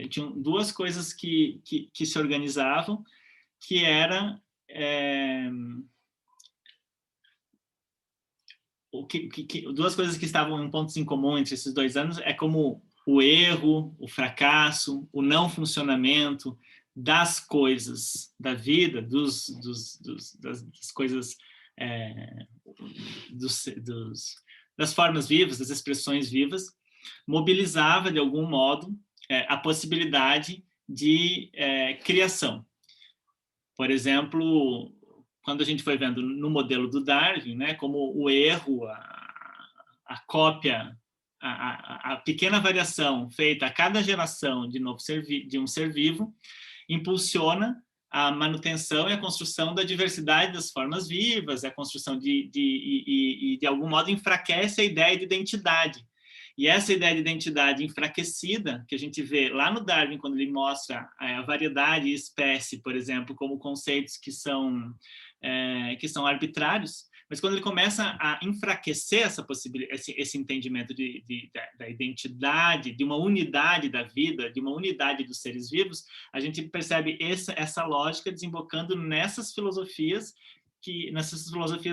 tinham duas coisas que se organizavam, que era duas coisas que estavam em pontos em comum entre esses 2 anos é como o erro, o fracasso, o não funcionamento das coisas da vida, das coisas, das formas vivas, das expressões vivas, mobilizava, de algum modo, a possibilidade de criação. Por exemplo, quando a gente foi vendo no modelo do Darwin, né, como o erro, a cópia, a pequena variação feita a cada geração de um ser vivo impulsiona a manutenção e a construção da diversidade das formas vivas, a construção de algum modo, enfraquece a ideia de identidade. E essa ideia de identidade enfraquecida, que a gente vê lá no Darwin, quando ele mostra a variedade e espécie, por exemplo, como conceitos que são arbitrários, mas quando ele começa a enfraquecer esse entendimento da identidade, de uma unidade da vida, de uma unidade dos seres vivos, a gente percebe essa lógica desembocando nessas filosofias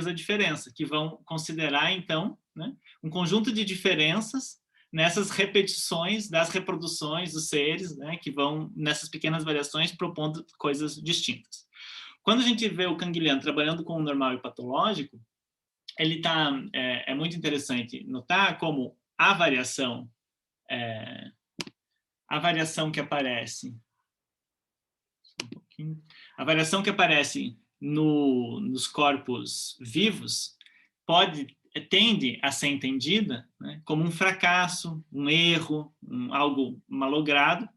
da diferença, que vão considerar, então, né, um conjunto de diferenças nessas repetições das reproduções dos seres, né, que vão, nessas pequenas variações, propondo coisas distintas. Quando a gente vê o Canguilhem trabalhando com o normal e patológico, ele é muito interessante notar como a variação que aparece, nos corpos vivos tende a ser entendida, né, como um fracasso, um erro, algo malogrado,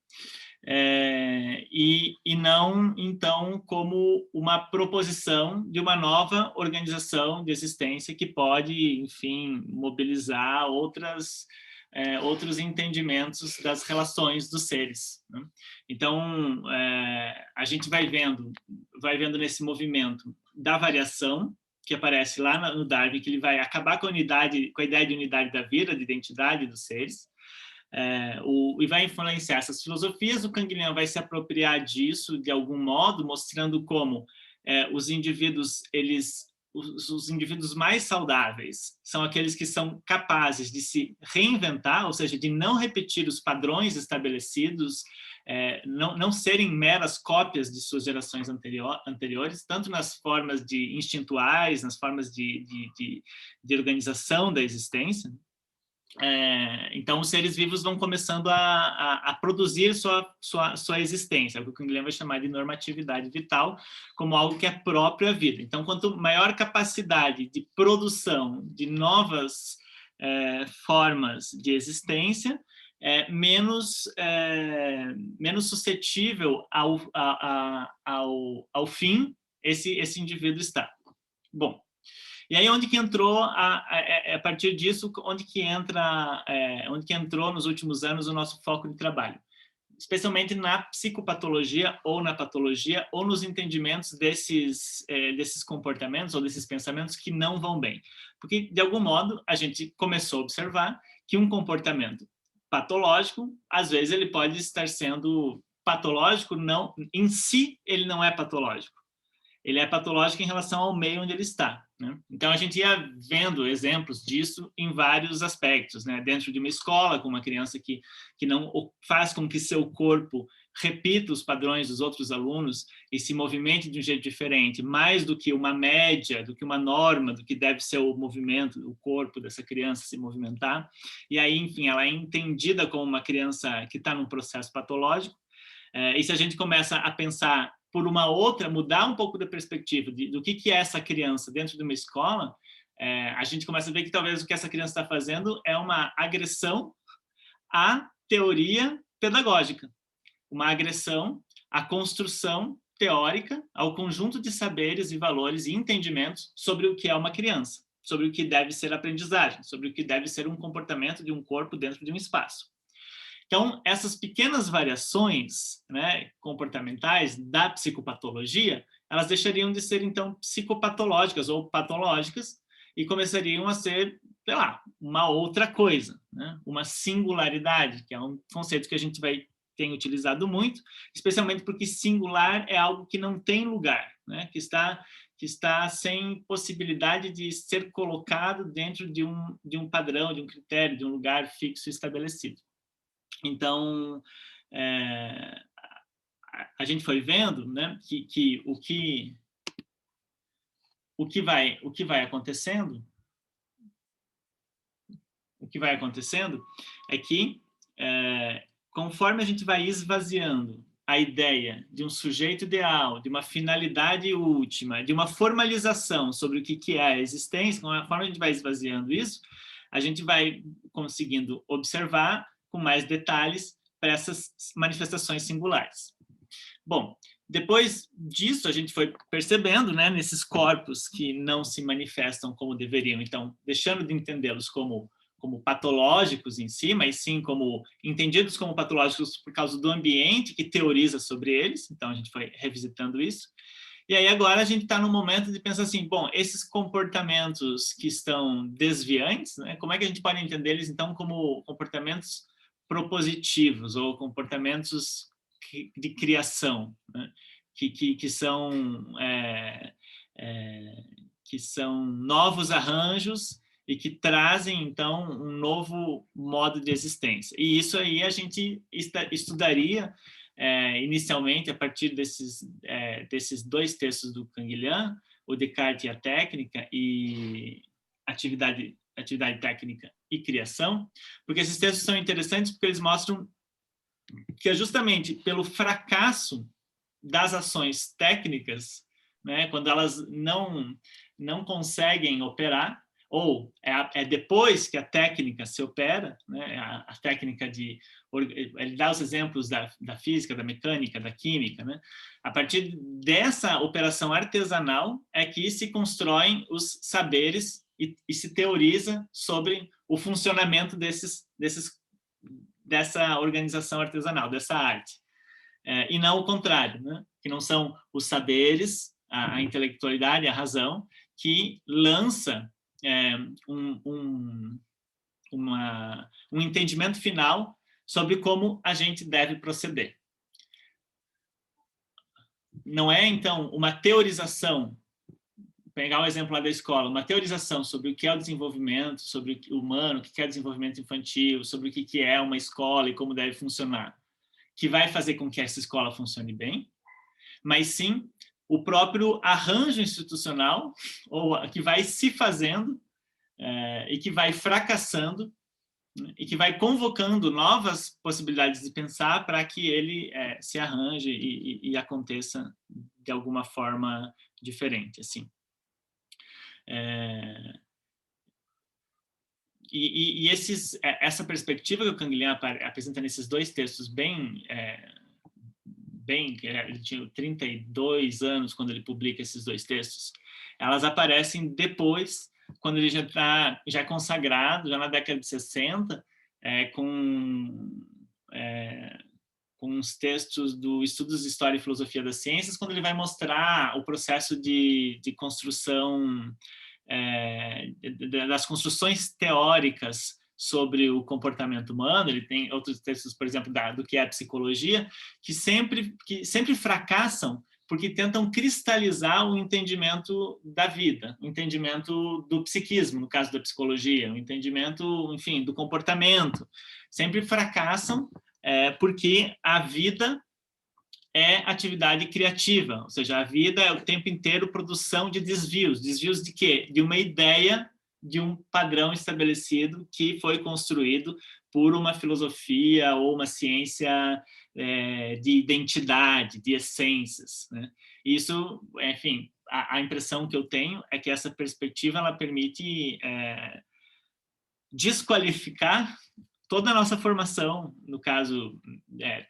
e não, então, como uma proposição de uma nova organização de existência que pode, enfim, mobilizar outros entendimentos das relações dos seres, né? Então, a gente vai vendo nesse movimento da variação, que aparece lá no Darwin, que ele vai acabar com a ideia de unidade da vida, de identidade dos seres, e vai influenciar essas filosofias. O Canguilhem vai se apropriar disso de algum modo, mostrando como os indivíduos mais saudáveis são aqueles que são capazes de se reinventar, ou seja, de não repetir os padrões estabelecidos, não serem meras cópias de suas gerações anteriores, tanto nas formas instintuais, nas formas de organização da existência. Então, os seres vivos vão começando a produzir sua existência, o que o Canguilhem vai chamar de normatividade vital, como algo que é próprio à vida. Então, quanto maior capacidade de produção de novas formas de existência, menos suscetível ao fim esse indivíduo está. Bom, e aí onde que entrou, a partir disso, onde que entrou nos últimos anos o nosso foco de trabalho? Especialmente na psicopatologia ou na patologia, ou nos entendimentos desses comportamentos ou desses pensamentos que não vão bem. Porque, de algum modo, a gente começou a observar que um comportamento patológico, às vezes, ele pode estar sendo patológico, não, em si, ele não é patológico. Ele é patológico em relação ao meio onde ele está, né? Então, a gente ia vendo exemplos disso em vários aspectos, né? Dentro de uma escola, com uma criança que não faz com que seu corpo repita os padrões dos outros alunos e se movimente de um jeito diferente, mais do que uma média, do que uma norma, do que deve ser o movimento, o corpo dessa criança se movimentar. E aí, enfim, ela é entendida como uma criança que está num processo patológico. E se a gente começa a pensar por uma outra, mudar um pouco da perspectiva do que é essa criança dentro de uma escola, a gente começa a ver que talvez o que essa criança está fazendo é uma agressão à teoria pedagógica, uma agressão à construção teórica, ao conjunto de saberes e valores e entendimentos sobre o que é uma criança, sobre o que deve ser aprendizagem, sobre o que deve ser um comportamento de um corpo dentro de um espaço. Então, essas pequenas variações, né, comportamentais da psicopatologia, elas deixariam de ser, então, psicopatológicas ou patológicas e começariam a ser, sei lá, uma outra coisa, né? Uma singularidade, que é um conceito que a gente vai tem utilizado muito, especialmente porque singular é algo que não tem lugar, né? Que está sem possibilidade de ser colocado dentro de um padrão, de um critério, de um lugar fixo estabelecido. Então, a gente foi vendo, né, que o que vai acontecendo é que, conforme a gente vai esvaziando a ideia de um sujeito ideal, de uma finalidade última, de uma formalização sobre o que é a existência, conforme a gente vai esvaziando isso, a gente vai conseguindo observar com mais detalhes para essas manifestações singulares. Bom, depois disso, a gente foi percebendo, né, nesses corpos que não se manifestam como deveriam, então, deixando de entendê-los como patológicos em si, mas sim como entendidos como patológicos por causa do ambiente que teoriza sobre eles. Então, a gente foi revisitando isso. E aí, agora, a gente está no momento de pensar assim, bom, esses comportamentos que estão desviantes, né, como é que a gente pode entender eles, então, como comportamentos propositivos ou comportamentos de criação, né, que são novos arranjos e que trazem, então, um novo modo de existência. E isso aí a gente estudaria inicialmente a partir desses dois textos do Canguilhem, o Descartes e a técnica, e atividade técnica e criação, porque esses textos são interessantes porque eles mostram que é justamente pelo fracasso das ações técnicas, né, quando elas não conseguem operar, ou é depois que a técnica se opera, né, a técnica ele dá os exemplos da física, da mecânica, da química, né, a partir dessa operação artesanal é que se constroem os saberes e se teoriza sobre o funcionamento dessa organização artesanal, dessa arte. E não o contrário, né, que não são os saberes, a intelectualidade, a razão, que lança um entendimento final sobre como a gente deve proceder. Não é, então, uma teorização, pegar o exemplo lá da escola, uma teorização sobre o que é o desenvolvimento, sobre o humano, o que é o desenvolvimento infantil, sobre o que é uma escola e como deve funcionar, que vai fazer com que essa escola funcione bem, mas sim o próprio arranjo institucional, ou que vai se fazendo e que vai fracassando, né, e que vai convocando novas possibilidades de pensar para que ele se arranje e aconteça de alguma forma diferente, assim. Essa perspectiva que o Canguilhem apresenta nesses dois textos ele tinha 32 anos quando ele publica esses dois textos, elas aparecem depois, quando ele já é consagrado, já na década de 60, com uns textos do Estudos de História e Filosofia das Ciências, quando ele vai mostrar o processo de construção, das construções teóricas sobre o comportamento humano. Ele tem outros textos, por exemplo, do que é a psicologia, que sempre fracassam porque tentam cristalizar o entendimento da vida, o entendimento do psiquismo, no caso da psicologia, o entendimento, enfim, do comportamento. Sempre fracassam porque a vida é atividade criativa, ou seja, a vida é o tempo inteiro produção de desvios. Desvios de quê? De uma ideia de um padrão estabelecido que foi construído por uma filosofia ou uma ciência de identidade, de essências, né? Isso, enfim, a impressão que eu tenho é que essa perspectiva ela permite desqualificar toda a nossa formação, no caso,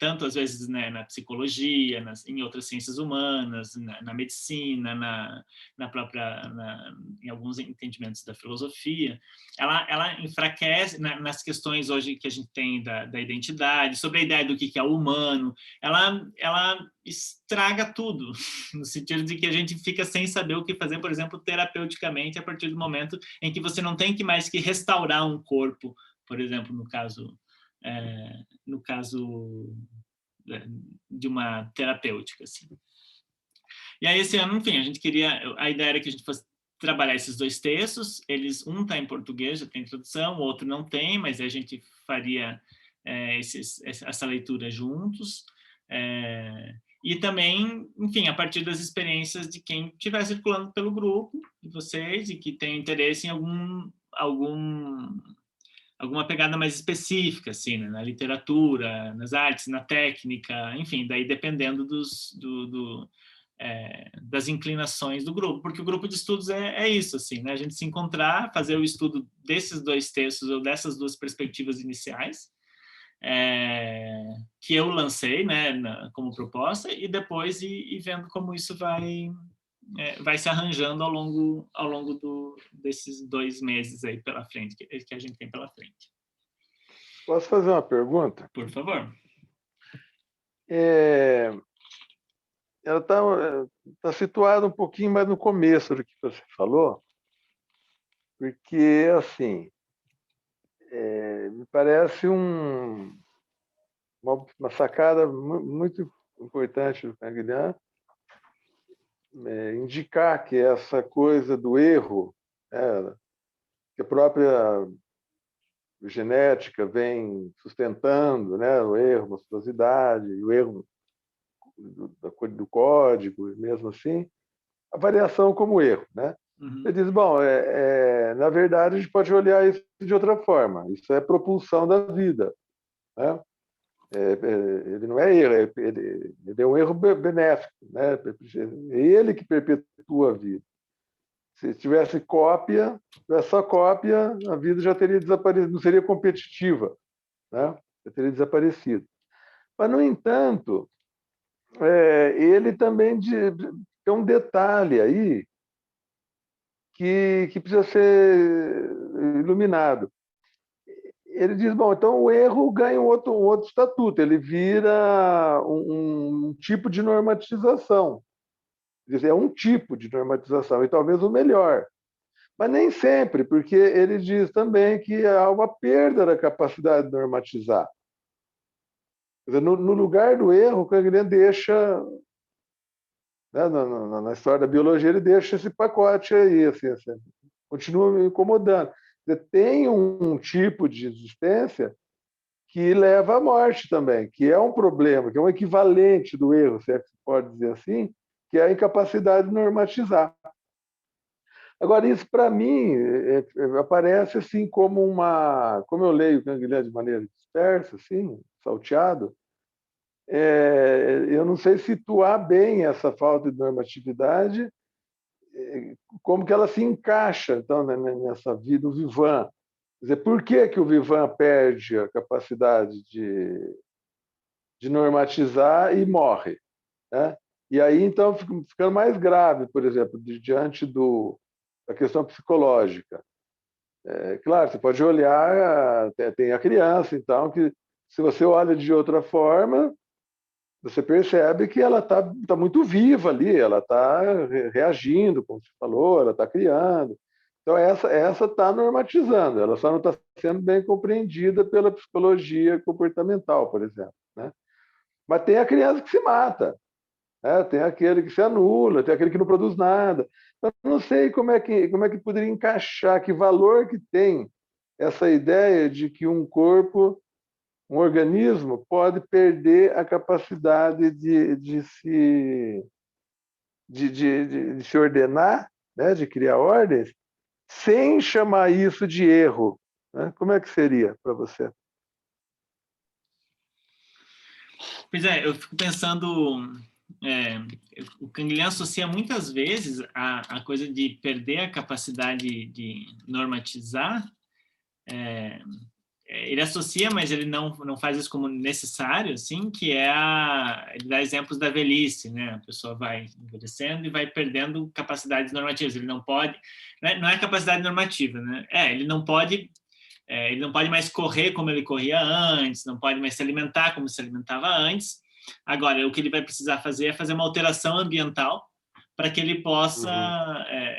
tanto às vezes, né, na psicologia, em outras ciências humanas, na medicina, em alguns entendimentos da filosofia, ela enfraquece nas questões hoje que a gente tem da identidade, sobre a ideia do que é o humano, ela estraga tudo, no sentido de que a gente fica sem saber o que fazer, por exemplo, terapeuticamente, a partir do momento em que você não tem mais que restaurar um corpo, por exemplo, no caso uma terapêutica, assim. E aí, esse ano, enfim, a ideia era que a gente fosse trabalhar esses 2 textos, um está em português, já tem tradução, o outro não tem, mas a gente faria essa leitura juntos, e também, enfim, a partir das experiências de quem estiver circulando pelo grupo, de vocês, e que tem interesse em alguma pegada mais específica, assim, né? Na literatura, nas artes, na técnica, enfim, daí dependendo das inclinações do grupo, porque o grupo de estudos é isso, assim, né? A gente se encontrar, fazer o estudo desses 2 textos ou dessas 2 perspectivas iniciais, que eu lancei, né, como proposta, e depois ir vendo como isso vai se arranjando ao longo desses 2 meses aí pela frente, que a gente tem pela frente. Posso fazer uma pergunta? Por favor. Ela está situada um pouquinho mais no começo do que você falou, porque, assim, me parece uma sacada muito importante do Canguilhã, indicar que essa coisa do erro, que a própria genética vem sustentando, né, o erro, a monstruosidade, o erro do código, mesmo assim, a variação como erro, né? Uhum. Ele diz, bom, na verdade, a gente pode olhar isso de outra forma. Isso é propulsão da vida, né? Ele não é erro, ele é um erro benéfico, né? É ele que perpetua a vida. Se tivesse só cópia, a vida já teria desaparecido, não seria competitiva, né? Já teria desaparecido. Mas, no entanto, ele também tem um detalhe aí que precisa ser iluminado. Ele diz, bom, então o erro ganha um outro estatuto, ele vira um tipo de normatização. Quer dizer, é um tipo de normatização, e talvez o melhor. Mas nem sempre, porque ele diz também que há uma perda da capacidade de normatizar. Quer dizer, no lugar do erro, o Canguilhem deixa, né, na história da biologia, ele deixa esse pacote aí, assim, continua me incomodando. Tem um tipo de existência que leva à morte também, que é um problema, que é um equivalente do erro, se é que se pode dizer assim, que é a incapacidade de normatizar. Agora, isso, para mim, aparece assim como como eu leio o Canguilhem de maneira dispersa, assim, salteado, eu não sei situar bem essa falta de normatividade, como que ela se encaixa, então, nessa vida do Vivant. Quer dizer, por que o Vivant perde a capacidade de normatizar e morre, né? E aí, então, ficando mais grave, por exemplo, diante da questão psicológica. Claro, você pode olhar, tem a criança, então, que se você olha de outra forma, você percebe que ela tá muito viva ali, ela está reagindo, como você falou, ela está criando. Então, essa está normatizando, ela só não está sendo bem compreendida pela psicologia comportamental, por exemplo, né? Mas tem a criança que se mata, né? Tem aquele que se anula, tem aquele que não produz nada. Eu não sei como é que poderia encaixar, que valor que tem essa ideia de que um organismo pode perder a capacidade de se ordenar, né? De criar ordens, sem chamar isso de erro, né? Como é que seria para você? Pois é, eu fico pensando, o Canguilhem associa muitas vezes a coisa de perder a capacidade de normatizar, ele associa, mas ele não faz isso como necessário, assim, que ele dá exemplos da velhice, né? A pessoa vai envelhecendo e vai perdendo capacidades normativas. Ele não pode, não é capacidade normativa, né? Ele não pode mais correr como ele corria antes, não pode mais se alimentar como se alimentava antes. Agora, o que ele vai precisar fazer é fazer uma alteração ambiental para que ele possa...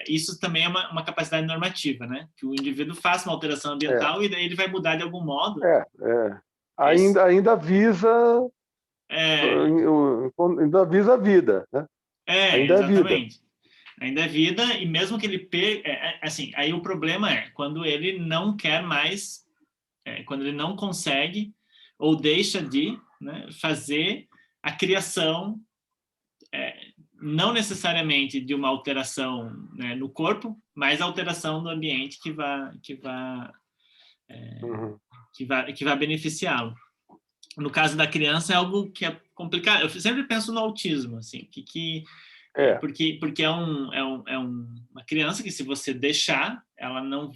isso também é uma capacidade normativa, né? Que o indivíduo faça uma alteração ambiental e daí ele vai mudar de algum modo. Ainda visa ainda visa a vida, né? Ainda é vida. Exatamente. Ainda é vida, e mesmo que ele assim, aí o problema é quando ele não quer mais, quando ele não consegue ou deixa de, né, fazer a criação, não necessariamente de uma alteração, né, no corpo, mas a alteração do ambiente que vai beneficiá-lo. No caso da criança é algo que é complicado. Eu sempre penso no autismo, assim, porque é uma criança que, se você deixar, ela não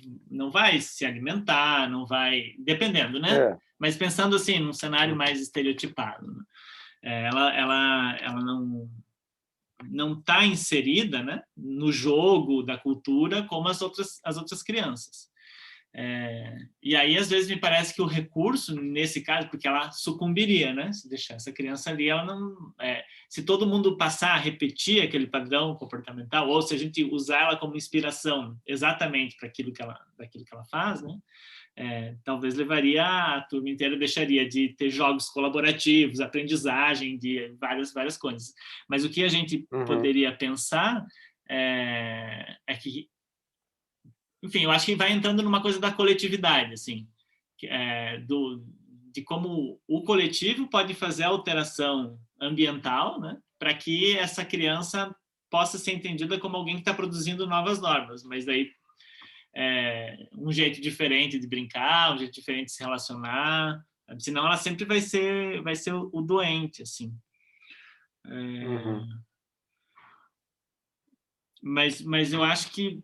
vai se alimentar, não vai, dependendo, né? Mas pensando assim num cenário mais estereotipado, né? Ela não está inserida, né, no jogo da cultura como as outras crianças. E aí, às vezes, me parece que o recurso, nesse caso, porque ela sucumbiria, né? Se deixar essa criança ali, ela não... se todo mundo passar a repetir aquele padrão comportamental, ou se a gente usar ela como inspiração exatamente para daquilo que ela faz, né? Talvez levaria a turma inteira, deixaria de ter jogos colaborativos, aprendizagem de várias coisas. Mas o que a gente poderia pensar é que, enfim, eu acho que vai entrando numa coisa da coletividade, assim, de como o coletivo pode fazer a alteração ambiental, né, para que essa criança possa ser entendida como alguém que está produzindo novas normas, mas daí um jeito diferente de brincar, um jeito diferente de se relacionar, senão ela sempre vai ser o doente, assim. Mas eu acho que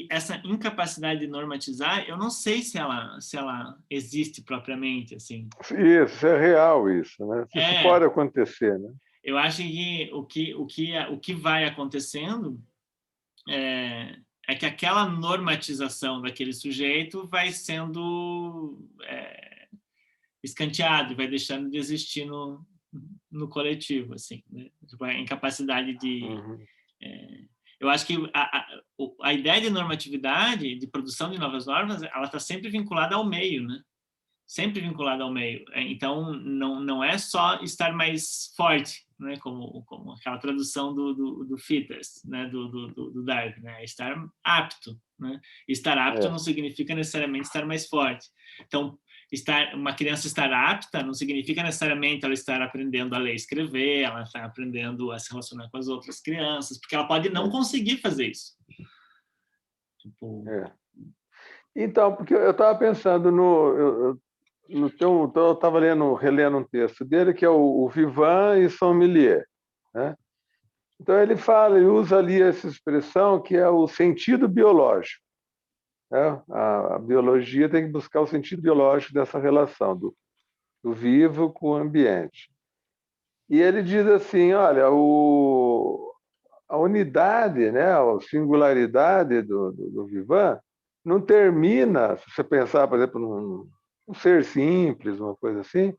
essa incapacidade de normatizar, eu não sei se ela existe propriamente, assim. Isso é real, isso, né? Isso pode acontecer, né? Eu acho que o que vai acontecendo é que aquela normatização daquele sujeito vai sendo escanteado e vai deixando de existir no coletivo, assim, né? Tipo, a incapacidade de... eu acho que a ideia de normatividade, de produção de novas normas, ela está sempre vinculada ao meio, né? Sempre vinculada ao meio. Então, não é só estar mais forte, né? Como aquela tradução do Fitters, né? do Darwin, né? Estar apto, né? Estar apto não significa necessariamente estar mais forte. Então, uma criança estar apta não significa necessariamente ela estar aprendendo a ler e escrever, ela está aprendendo a se relacionar com as outras crianças, porque ela pode não conseguir fazer isso. Tipo... Então, porque eu estava pensando eu estava relendo um texto dele, que é o Vivant e Sommelier, né? Então ele usa ali essa expressão que é o sentido biológico, né? A biologia tem que buscar o sentido biológico dessa relação do vivo com o ambiente. E ele diz assim, olha, a unidade, né, a singularidade do Vivant não termina, se você pensar, por exemplo, num ser simples, uma coisa assim,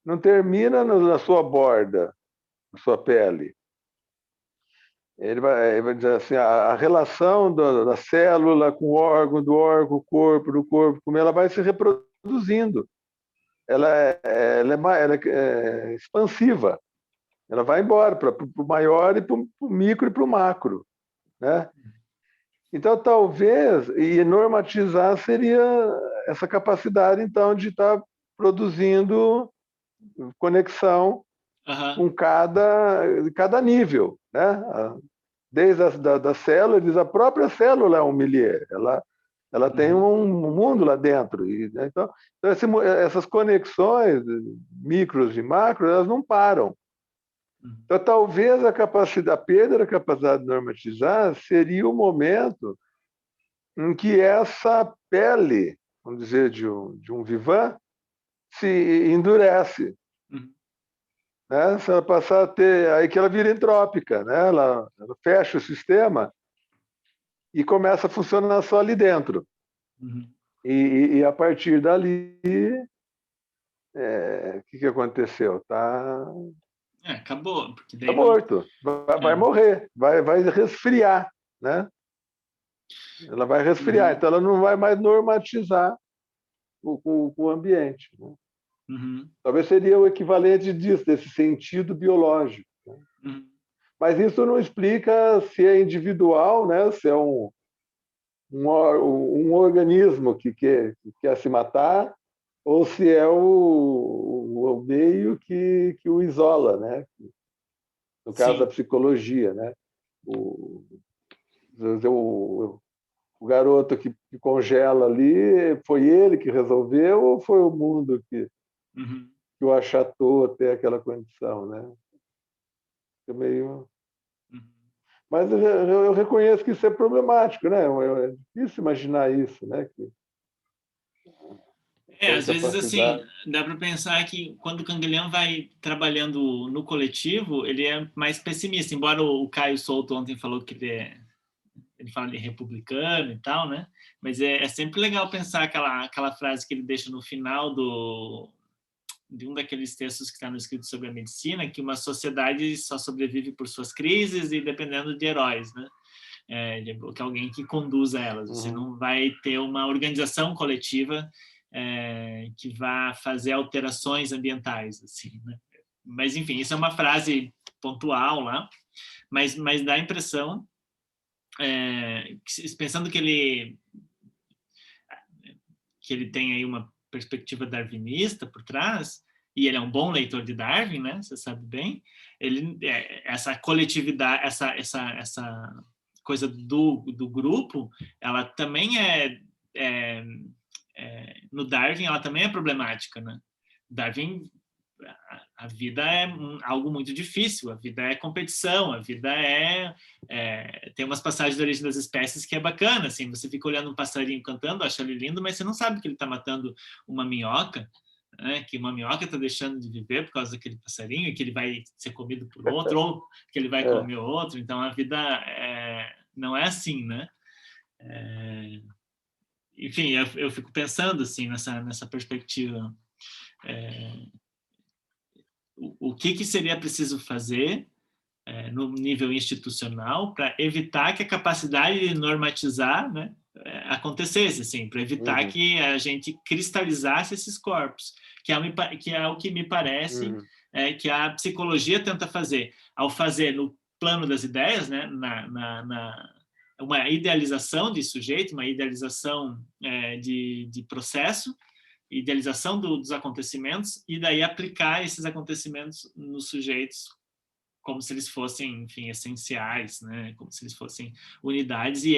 não termina na sua borda, na sua pele. Ele vai dizer assim, a relação da célula com o órgão, do órgão, o corpo, do corpo, como ela vai se reproduzindo. Ela é expansiva. Ela vai embora para o maior e para o micro e para o macro, né? Então, talvez, e normatizar seria essa capacidade, então, de estar produzindo conexão com cada nível, né? Desde da célula, diz a própria célula é um milieu, ela tem um mundo lá dentro. Né? Então essas conexões, micros e macros, elas não param. Então, talvez a perda da capacidade de normatizar seria o momento em que essa pele, vamos dizer, de um Vivant, se endurece. Né? Se ela passar a ter... Aí que ela vira entrópica, né? Ela fecha o sistema e começa a funcionar só ali dentro. E a partir dali, o que aconteceu? Acabou. Está morto. Vai morrer. Vai resfriar, né? Ela vai resfriar. Então, ela não vai mais normatizar o ambiente. Né? Uhum. Talvez seria o equivalente disso, desse sentido biológico. Uhum. Mas isso não explica se é individual, né? Se é um organismo que quer se matar, ou se é o meio que o isola, né? No caso da Sim. psicologia, né? O, o, o garoto que congela ali, foi ele que resolveu ou foi o mundo Uhum. que o achatou até aquela condição, né? É meio... Uhum. Mas eu reconheço que isso é problemático, né? É difícil imaginar isso, né? Que tem Às vezes, assim, capacidade. dá para pensar que quando o Canguilhão vai trabalhando no coletivo, ele é mais pessimista, embora o Caio Souto ontem falou que ele fala de republicano e tal, né? Mas é sempre legal pensar aquela frase que ele deixa no final de um daqueles textos que está no escrito sobre a medicina, que uma sociedade só sobrevive por suas crises e dependendo de heróis, né? Que alguém que conduza elas. Você Uhum. não vai ter uma organização coletiva que vá fazer alterações ambientais, assim, né? Mas, enfim, isso é uma frase pontual lá, mas dá a impressão, pensando que ele tem aí uma perspectiva darwinista por trás, e ele é um bom leitor de Darwin, né? Você sabe bem. Essa coletividade, essa coisa do grupo, ela também é, no Darwin, ela também é problemática, né? Darwin, a vida é algo muito difícil, a vida é competição, a vida tem umas passagens da origem das espécies que é bacana, assim, você fica olhando um passarinho cantando, acha ele lindo, mas você não sabe que ele está matando uma minhoca, né? Que uma minhoca está deixando de viver por causa daquele passarinho e que ele vai ser comido por outro ou que ele vai É. comer outro, então a vida não é assim, né? Enfim, eu fico pensando assim nessa perspectiva. O que seria preciso fazer no nível institucional para evitar que a capacidade de normatizar, né, acontecesse, assim, para evitar Uhum. que a gente cristalizasse esses corpos, que é o que me parece Uhum. que a psicologia tenta fazer, ao fazer no plano das ideias, né, uma idealização de sujeito, uma idealização de processo, idealização dos acontecimentos e daí aplicar esses acontecimentos nos sujeitos como se eles fossem, enfim, essenciais, né? Como se eles fossem unidades e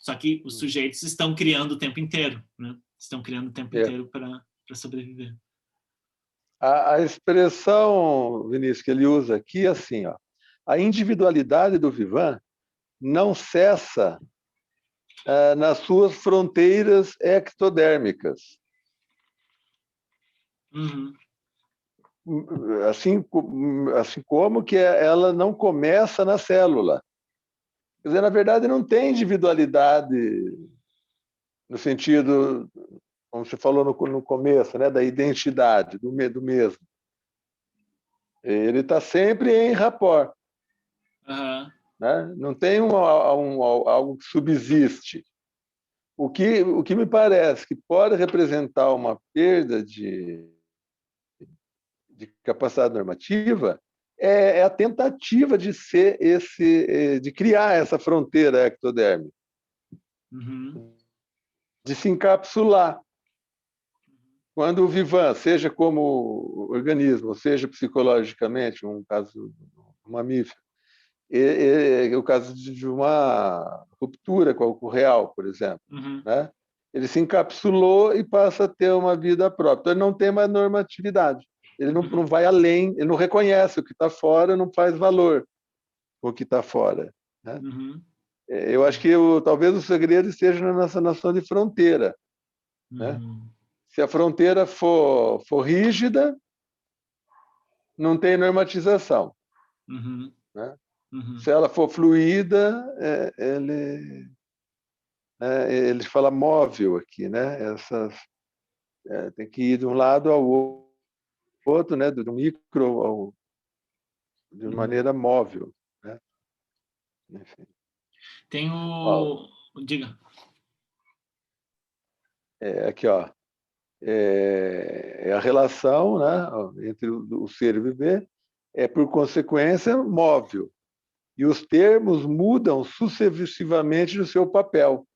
só que os Uhum. sujeitos estão criando o tempo inteiro, né? Estão criando o tempo É. inteiro para sobreviver. A expressão, Vinícius, que ele usa aqui é assim, ó, a individualidade do Vivant não cessa nas suas fronteiras ectodérmicas. Uhum. Assim como que ela não começa na célula. Quer dizer, na verdade, não tem individualidade no sentido, como você falou no começo, né, da identidade, do mesmo. Ele está sempre em rapport. Uhum. Né? Não tem algo que subsiste. O que me parece que pode representar uma perda de capacidade normativa é a tentativa de ser de criar essa fronteira ectodérmica, Uhum. de se encapsular. Quando o Vivant, seja como organismo, seja psicologicamente, um caso um mamífero, o caso de uma ruptura com o real, por exemplo, Uhum. né? Ele se encapsulou e passa a ter uma vida própria. Então, ele não tem mais normatividade. Ele não vai além, ele não reconhece o que está fora, não faz valor o que está fora. Né? Uhum. Eu acho que talvez o segredo esteja na nossa noção de fronteira. Né? Uhum. Se a fronteira for rígida, não tem normatização. Uhum. Né? Uhum. Se ela for fluida, ele fala móvel aqui, né? Tem que ir de um lado ao outro, né? Do micro de Uhum. maneira móvel, né? Enfim. Tem Ó, Diga. aqui, ó. a relação, né, entre o ser e o viver, por consequência, móvel. E os termos mudam sucessivamente no seu papel.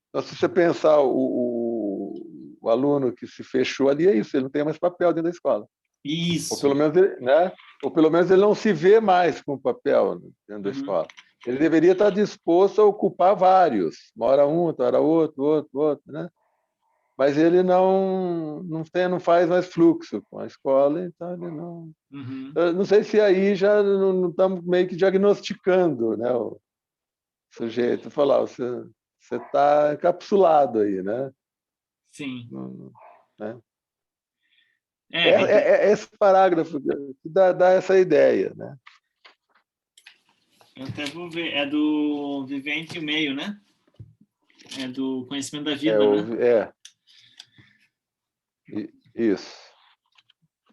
Então, se você pensar o aluno que se fechou ali, é isso, ele não tem mais papel dentro da escola. Isso. Ou pelo menos ele, né? Ou pelo menos ele não se vê mais com papel dentro da Uhum. escola. Ele deveria estar disposto a ocupar vários, uma hora um, outra hora outro, né? Mas ele não faz mais fluxo com a escola, então ele não... Uhum. Eu não sei se aí já não estamos meio que diagnosticando, né, o sujeito. Falar, você está encapsulado aí, né? Sim. Né? É esse parágrafo que dá essa ideia, né? eu até vou ver. É do Vivente e Meio, né? É do Conhecimento da Vida, né? Isso.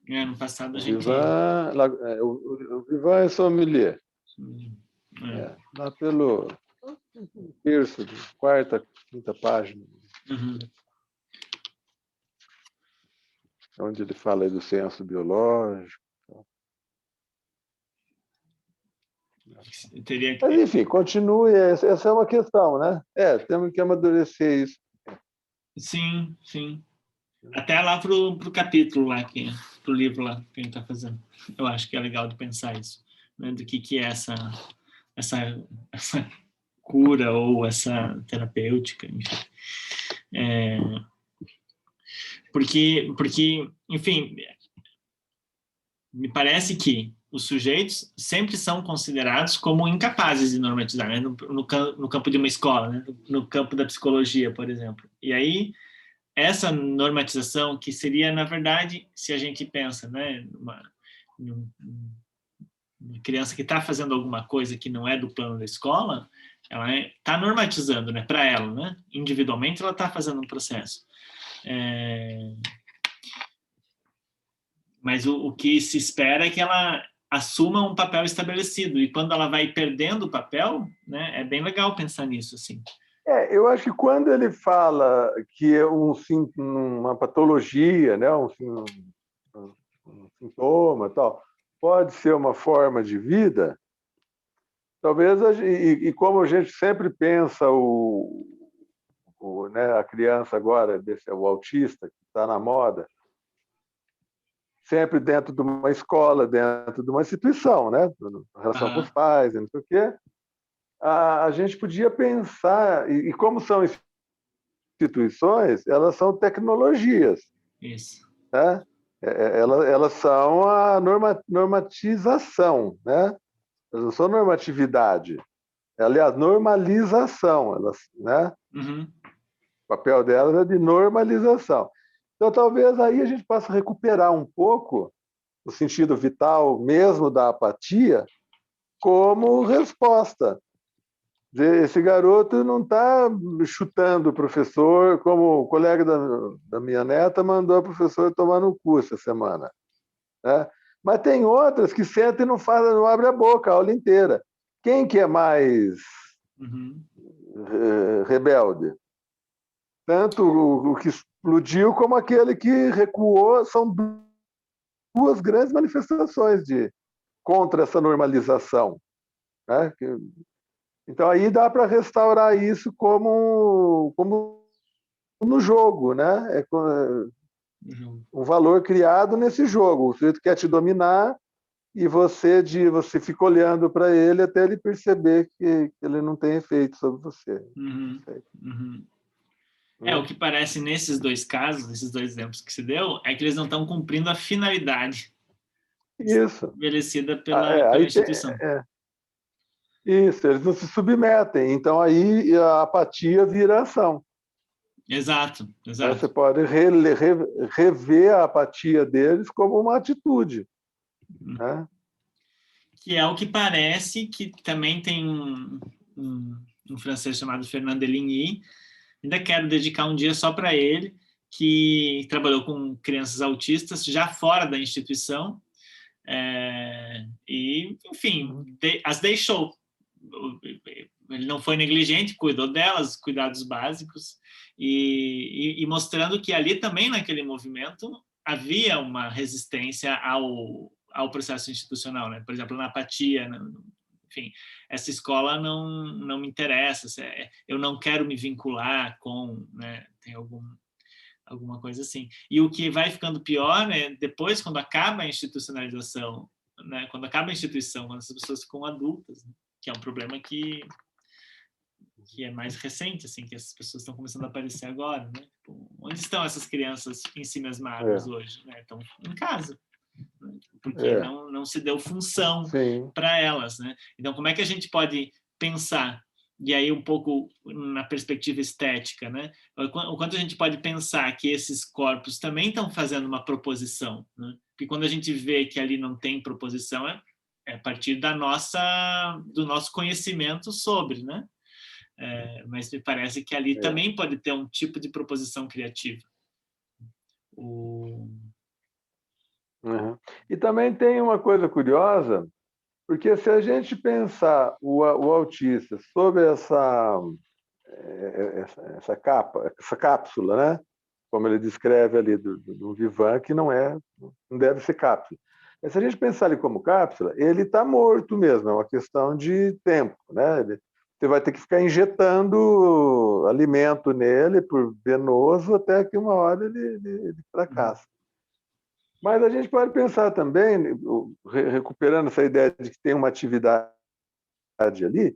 No passado a O gente... o Vivan é sommelier. Lá pelo terço, quarta, quinta página. Uhum. Onde ele fala aí do senso biológico. Teria que... Mas, enfim, continue. Essa é uma questão, né? Temos que amadurecer isso. Sim, sim. Até lá pro capítulo lá, pro livro lá que a gente está fazendo. Eu acho que é legal de pensar isso, né? Do que é essa cura ou essa terapêutica, enfim. Porque, enfim, me parece que os sujeitos sempre são considerados como incapazes de normatizar, né? no campo de uma escola, né? No campo da psicologia, por exemplo. E aí, essa normatização, que seria, na verdade, se a gente pensa, né, numa criança que está fazendo alguma coisa que não é do plano da escola, ela está normatizando, né, para ela, né? Individualmente, ela está fazendo um processo. Mas o que se espera é que ela assuma um papel estabelecido, e quando ela vai perdendo o papel, né, é bem legal pensar nisso, assim. Eu acho que quando ele fala que é uma patologia, né, um sintoma, tal, pode ser uma forma de vida, talvez, e como a gente sempre pensa né, a criança agora, o autista, que está na moda, sempre dentro de uma escola, dentro de uma instituição, né, em relação com os pais, não sei o quê, a gente podia pensar, e como são instituições, elas são tecnologias. Isso. Né? Elas são a normatização, né? Elas não são normatividade. Aliás, normalização. Né? Uhum. O papel delas é de normalização. Então, talvez aí a gente possa recuperar um pouco o sentido vital mesmo da apatia como resposta. Esse garoto não está chutando o professor, como o colega da minha neta mandou o professor tomar no cu essa semana. Né? Mas tem outras que sentam e não abre a boca a aula inteira. Quem que é mais rebelde? Tanto o que explodiu como aquele que recuou. São duas grandes manifestações contra essa normalização. Né? Então, aí dá para restaurar isso como no jogo, né? Um valor criado nesse jogo. O sujeito quer te dominar e você fica olhando para ele até ele perceber que ele não tem efeito sobre você. O que parece nesses dois casos, nesses dois exemplos que se deu, é que eles não estão cumprindo a finalidade estabelecida pela instituição. Isso, eles não se submetem. Então, aí a apatia vira ação. Exato. Você pode rever a apatia deles como uma atitude. Né? Que é o que parece que também tem um francês chamado Fernand Deligny. Ainda quero dedicar um dia só para ele, que trabalhou com crianças autistas já fora da instituição, e, enfim, as deixou ele não foi negligente, cuidou delas, cuidados básicos, e mostrando que ali também, naquele movimento, havia uma resistência ao processo institucional, né? Por exemplo, na apatia, enfim, essa escola não me interessa, eu não quero me vincular com, né? Tem alguma coisa assim. E o que vai ficando pior, né? Depois, quando acaba a institucionalização, né? Quando acaba a instituição, quando as pessoas ficam adultas, né? Que é um problema que é mais recente, assim, que essas pessoas estão começando a aparecer agora, né? Tipo, onde estão essas crianças ensimismadas hoje, né? Estão em casa, né? Porque não se deu função para elas, né? Então, como é que a gente pode pensar, e aí um pouco na perspectiva estética, né? O quanto a gente pode pensar que esses corpos também estão fazendo uma proposição, né? Porque quando a gente vê que ali não tem proposição, é a partir do nosso conhecimento sobre, né? Mas me parece que ali também pode ter um tipo de proposição criativa. E também tem uma coisa curiosa, porque se a gente pensar o autista sobre essa cápsula, né? Como ele descreve ali do Vivan, que não deve ser cápsula. Mas se a gente pensar ele como cápsula, ele está morto mesmo, é uma questão de tempo, né? Você vai ter que ficar injetando alimento nele por venoso até que uma hora ele fracassa. Mas a gente pode pensar também, recuperando essa ideia de que tem uma atividade ali,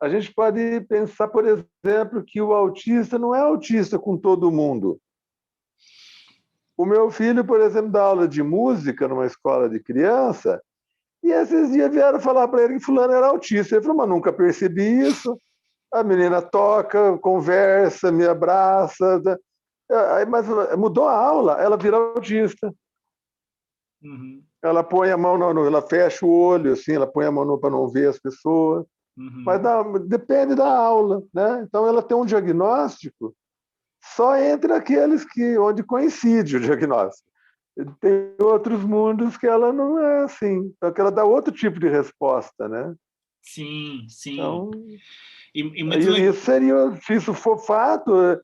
a gente pode pensar, por exemplo, que o autista não é autista com todo mundo. O meu filho, por exemplo, dá aula de música numa escola de criança, e esses dias vieram falar para ele que fulano era autista. Ele falou, mas nunca percebi isso. A menina toca, conversa, me abraça, mas mudou a aula, ela vira autista. Ela põe a mão, ela fecha o olho, assim, ela põe a mão para não ver as pessoas. Mas depende da aula, né? Então ela tem um diagnóstico só entre aqueles onde coincide o diagnóstico. Tem outros mundos que ela não é assim, então que ela dá outro tipo de resposta, né? Sim. Então, muito isso seria, se isso for fato.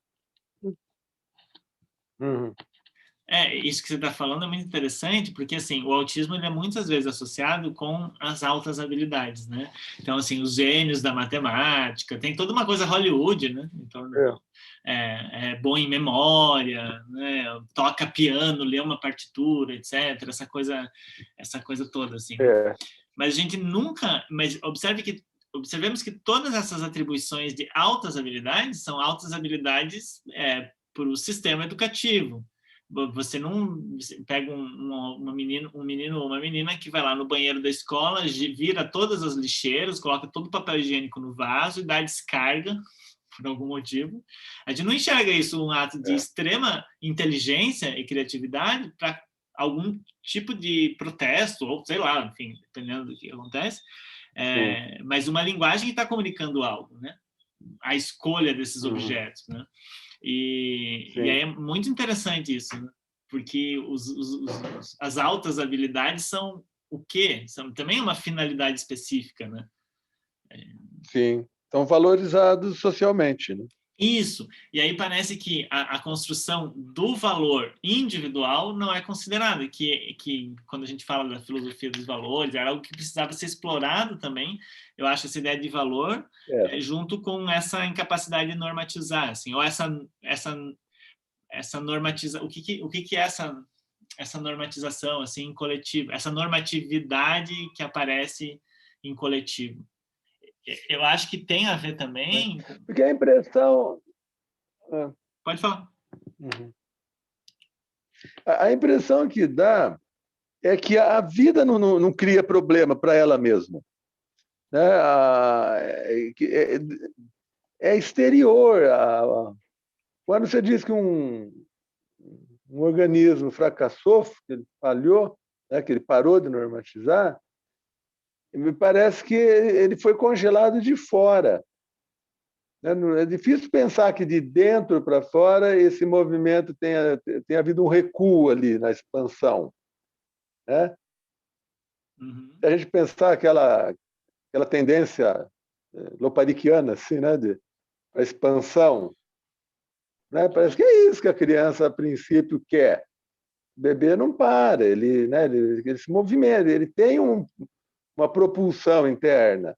Isso que você está falando é muito interessante, porque assim, o autismo ele é muitas vezes associado com as altas habilidades, né? Então, assim, os gênios da matemática, tem toda uma coisa Hollywood, né? Então, é bom em memória, né? Toca piano, lê uma partitura, etc. Essa coisa toda, assim. Mas a gente nunca... Mas observemos que todas essas atribuições de altas habilidades são altas habilidades para o sistema educativo. Você não pega um menino ou uma menina que vai lá no banheiro da escola, vira todas as lixeiras, coloca todo o papel higiênico no vaso e dá descarga por algum motivo. A gente não enxerga isso um ato de extrema inteligência e criatividade para algum tipo de protesto, ou sei lá, enfim, dependendo do que acontece, mas uma linguagem que está comunicando algo, né? A escolha desses objetos, né? E aí é muito interessante isso, né? Porque as altas habilidades são o quê? São também uma finalidade específica, né? Sim, estão valorizados socialmente, né? Isso. E aí parece que a construção do valor individual não é considerada, que quando a gente fala da filosofia dos valores, era algo que precisava ser explorado também. Eu acho essa ideia de valor junto com essa incapacidade de normatizar, assim, ou essa normatização. O que é essa normatização assim em coletivo, essa normatividade que aparece em coletivo? Eu acho que tem a ver também. Porque a impressão. Pode falar. A impressão que dá é que a vida não cria problema para ela mesma. Né? É exterior. Quando você diz que um organismo fracassou, que ele falhou, né, que ele parou de normatizar, me parece que ele foi congelado de fora. É difícil pensar que de dentro para fora esse movimento tenha havido um recuo ali na expansão. Né? Se a gente pensar aquela tendência lopariquiana, assim, né? A expansão. Né? Parece que é isso que a criança, a princípio, quer. O bebê não para, ele, né, ele se movimenta, ele tem uma propulsão interna.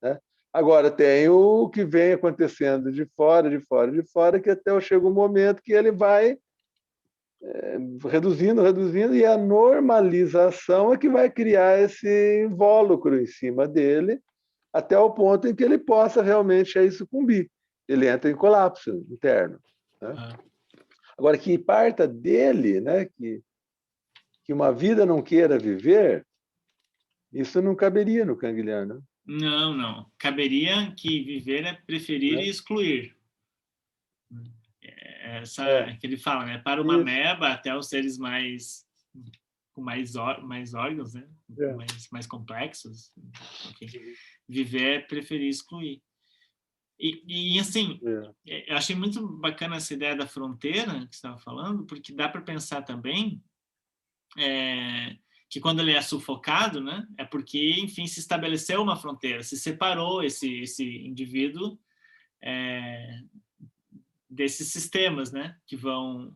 Né? Agora, tem o que vem acontecendo de fora, de fora, de fora, que até chega um momento que ele vai reduzindo, reduzindo, e a normalização é que vai criar esse invólucro em cima dele, até o ponto em que ele possa realmente aí sucumbir. Ele entra em colapso interno. Né? Agora, que parta dele, né, que uma vida não queira viver, isso não caberia no Canguiliano. Não, não. Caberia que viver é preferir e excluir. Que ele fala, né? Para uma ameba, até os seres com mais órgãos, né? Mais complexos, enfim, viver é preferir excluir. E assim, eu achei muito bacana essa ideia da fronteira que você estava falando, porque dá para pensar também que quando ele é sufocado, né, é porque, enfim, se estabeleceu uma fronteira, se separou esse indivíduo desses sistemas, né, que vão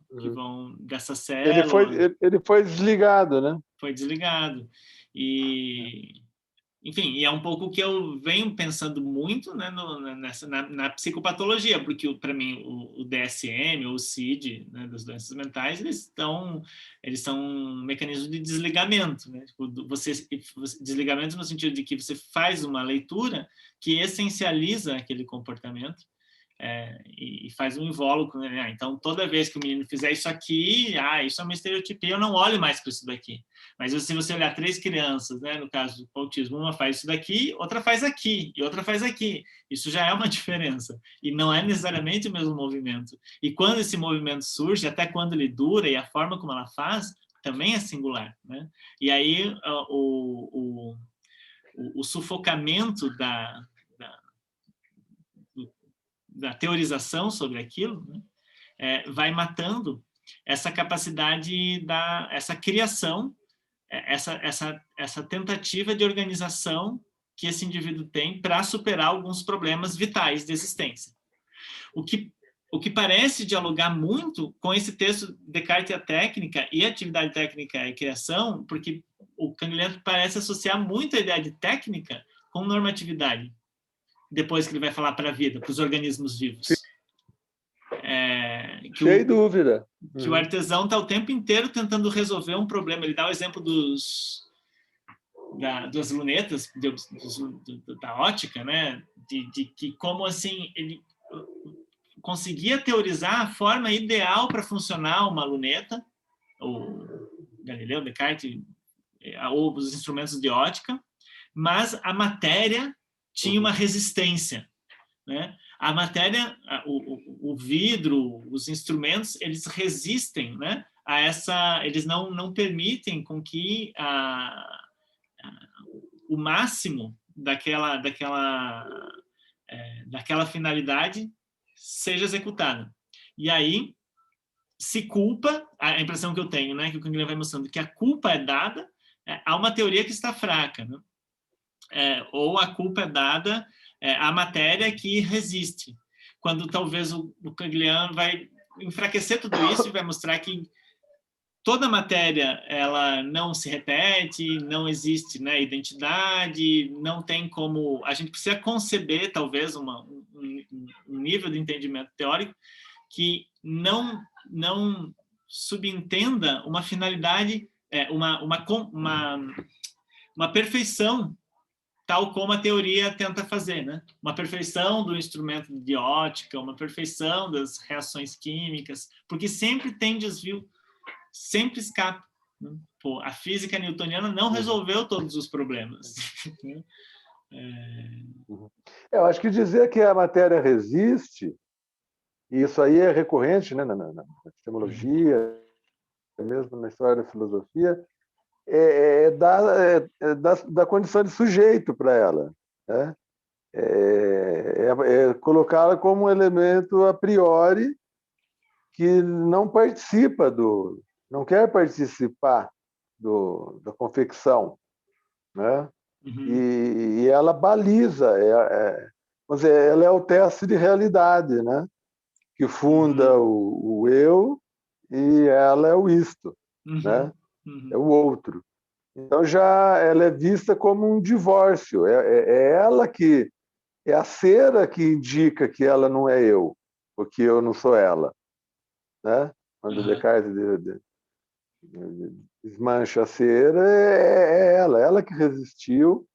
dessa célula. Ele foi desligado, né? Foi desligado. Enfim, e é um pouco o que eu venho pensando muito, né, na psicopatologia, porque para mim o DSM ou o CID, né, das doenças mentais, eles são um mecanismo de desligamento, né? Desligamento no sentido de que você faz uma leitura que essencializa aquele comportamento. E faz um invólucro, né? Então, toda vez que o menino fizer isso aqui, isso é uma estereotipia, eu não olho mais para isso daqui. Mas se você olhar 3 crianças, né, no caso do autismo, uma faz isso daqui, outra faz aqui, e outra faz aqui. Isso já é uma diferença. E não é necessariamente o mesmo movimento. E quando esse movimento surge, até quando ele dura, e a forma como ela faz, também é singular. Né? E aí, o sufocamento da teorização sobre aquilo, né, vai matando essa capacidade essa criação, essa tentativa de organização que esse indivíduo tem para superar alguns problemas vitais de existência. O que parece dialogar muito com esse texto Descartes e a técnica, e atividade técnica e criação, porque o Canguilhem parece associar muito a ideia de técnica com normatividade, depois que ele vai falar para a vida, para os organismos vivos. Sem dúvida. Que o artesão está o tempo inteiro tentando resolver um problema. Ele dá o exemplo das lunetas, da ótica, né? De que como assim ele conseguia teorizar a forma ideal para funcionar uma luneta, o Galileu, Descartes, ou os instrumentos de ótica, mas a matéria tinha uma resistência, né? A matéria, o vidro, os instrumentos, eles resistem, né, a eles não permitem com que o máximo daquela finalidade seja executado. E aí se culpa, a impressão que eu tenho, né, que o Canguilhem vai mostrando, que a culpa é dada a uma teoria que está fraca, né? Ou a culpa é dada à matéria que resiste, quando talvez o Canguilhem vai enfraquecer tudo isso e vai mostrar que toda matéria ela não se repete, não existe, né, identidade, não tem como... A gente precisa conceber, talvez, um nível de entendimento teórico que não subentenda uma finalidade, uma perfeição, tal como a teoria tenta fazer, né? Uma perfeição do instrumento de ótica, uma perfeição das reações químicas, porque sempre tem desvio, sempre escapa. Né? Pô, a física newtoniana não resolveu todos os problemas. Eu acho que dizer que a matéria resiste, e isso aí é recorrente, né, na epistemologia, mesmo na história da filosofia, dar condição de sujeito para ela, né? Colocá-la como um elemento a priori que não participa não quer participar da confecção, né? e ela baliza, vamos dizer, ela é o teste de realidade, né? Que funda o eu e ela é o isto, né? É o outro. Então já ela é vista como um divórcio. É ela que é a cera que indica que ela não é eu, porque eu não sou ela, né? Quando Descartes desmancha a cera, é ela que resistiu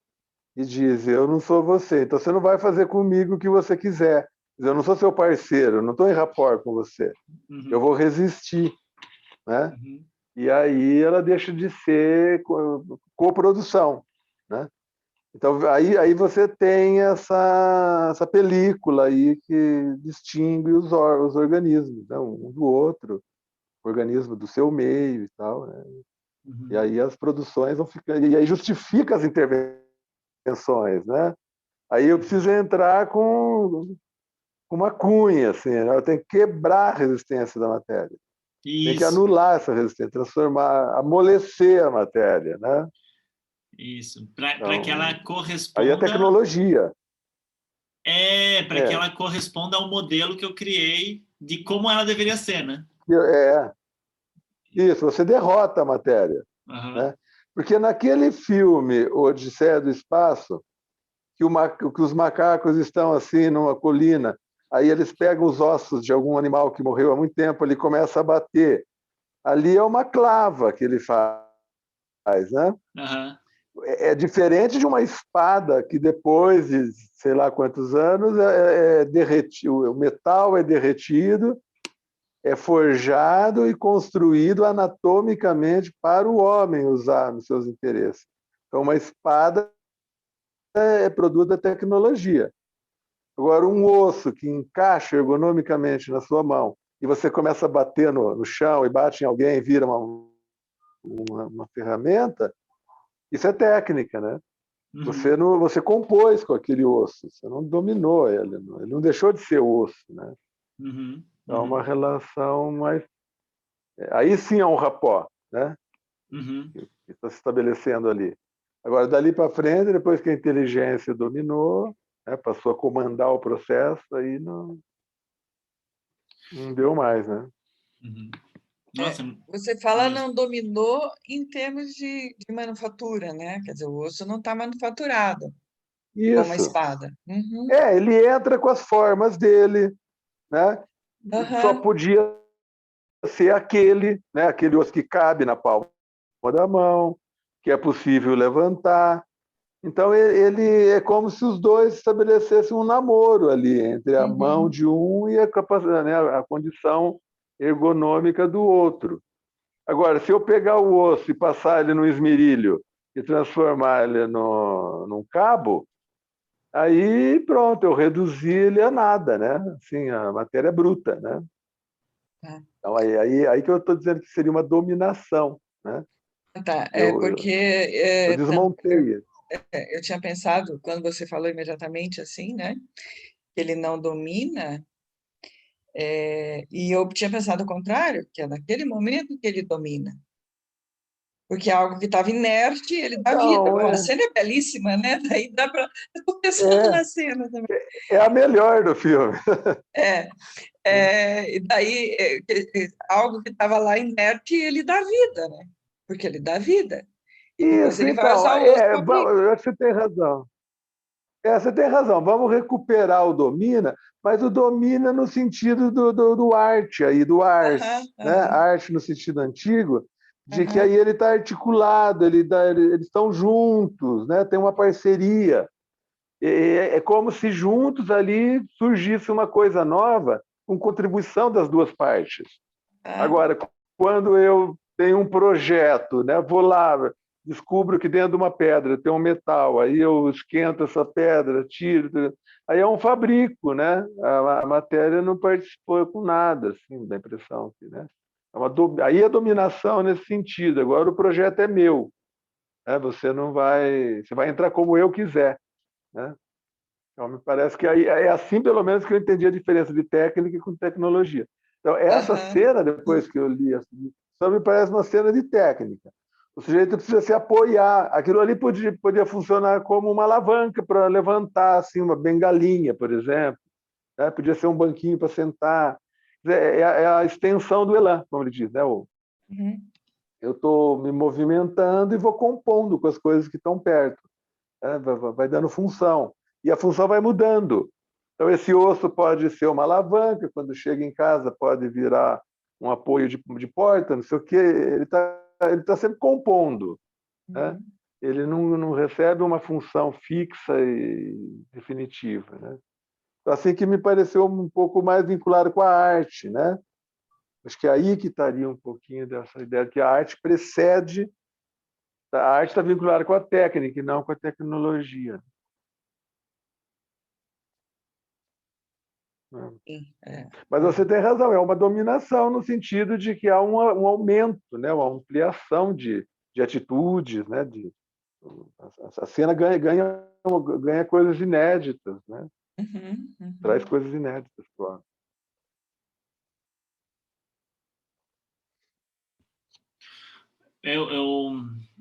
e diz: eu não sou você, então você não vai fazer comigo o que você quiser. Eu não sou seu parceiro, eu não estou em rapport com você. Eu vou resistir, né? E aí ela deixa de ser coprodução, né? Então aí você tem essa película aí que distingue os organismos, né? Um do outro, o organismo do seu meio e tal, né? E aí as produções vão ficando, e aí justifica as intervenções, né? Aí eu preciso entrar com uma cunha, assim, né? Eu tenho que quebrar a resistência da matéria. Tem que Isso, anular essa resistência, transformar, amolecer a matéria, né? isso. Para que ela Então, aí a corresponda, tecnologia. para que ela corresponda ao modelo que eu criei de como ela deveria ser, né? É, isso, você derrota a matéria, né? Porque naquele filme Odisseia do Espaço, que os macacos estão assim numa colina, aí eles pegam os ossos de algum animal que morreu há muito tempo, ele começa a bater. Ali é uma clava que ele faz, né? É diferente de uma espada que depois de sei lá quantos anos é derretido, o metal é derretido, é forjado e construído anatomicamente para o homem usar nos seus interesses. Então, uma espada é produto da tecnologia. Agora, um osso que encaixa ergonomicamente na sua mão e você começa a bater no chão e bate em alguém e vira uma ferramenta, isso é técnica, né? Você compôs com aquele osso, você não dominou ele não deixou de ser osso, né? É uma relação mais... Aí sim é um rapport, né? Que está se estabelecendo ali. Agora, dali para frente, depois que a inteligência dominou, né, passou a comandar o processo, aí não deu mais, né? Nossa, Você fala não dominou em termos de manufatura, né? Quer dizer, o osso não está manufaturado como a Isso. espada. Ele entra com as formas dele, né? Só podia ser aquele, né? Aquele osso que cabe na palma da mão, que é possível levantar. Então, ele é como se os dois estabelecessem um namoro ali entre a mão de um e a capacidade, né, a condição ergonômica do outro. Agora, se eu pegar o osso e passar ele no esmerilho e transformar ele num cabo, aí pronto, eu reduzi ele a nada, né? Assim, a matéria bruta, né? Então, aí que eu estou dizendo que seria uma dominação, né? Tá, Eu desmontei. Eu tinha pensado, quando você falou imediatamente assim, né? Que ele não domina, e eu tinha pensado o contrário, que é naquele momento que ele domina. Porque é algo que estava inerte, ele dá vida. Bom, a cena é belíssima, né? Daí dá para... Estou pensando na cena também. É a melhor do filme. E daí, algo que estava lá inerte, ele dá vida, né? Porque ele dá vida. E depois Isso, ele vai então, usar o osso para eu acho que você tem razão. Você tem razão, vamos recuperar o domina, mas o domina no sentido do arte, aí, do ars, né? Arte no sentido antigo, de que aí ele está articulado, eles estão juntos, né? Tem uma parceria. É como se juntos ali surgisse uma coisa nova com contribuição das duas partes. Agora, quando eu tenho um projeto, né? Vou lá, descubro que dentro de uma pedra tem um metal, aí eu esquento essa pedra, tiro, aí é um fabrico, né? A matéria não participou com nada, assim, dá a impressão que, né? Aí é dominação nesse sentido. Agora o projeto é meu, né? Você vai entrar como eu quiser, né? Então me parece que aí é assim, pelo menos, que eu entendi a diferença de técnica com tecnologia. Então essa cena, depois que eu li, só me parece uma cena de técnica. O sujeito precisa se apoiar. Aquilo ali podia funcionar como uma alavanca para levantar, assim, uma bengalinha, por exemplo. Né? Podia ser um banquinho para sentar. É a extensão do elan, como ele diz. Né? Eu estou me movimentando e vou compondo com as coisas que estão perto. Né? Vai dando função. E a função vai mudando. Então, esse osso pode ser uma alavanca, quando chega em casa pode virar um apoio de porta, não sei o quê. Ele tá sempre compondo. Né? Ele não recebe uma função fixa e definitiva. Né? Então, assim que me pareceu um pouco mais vinculado com a arte. Né? Acho que é aí que estaria um pouquinho dessa ideia de que a arte precede, a arte está vinculada com a técnica e não com a tecnologia. Mas você tem razão, é uma dominação no sentido de que há um aumento, né? Uma ampliação de atitudes, né? A cena ganha coisas inéditas, né? Traz coisas inéditas, claro.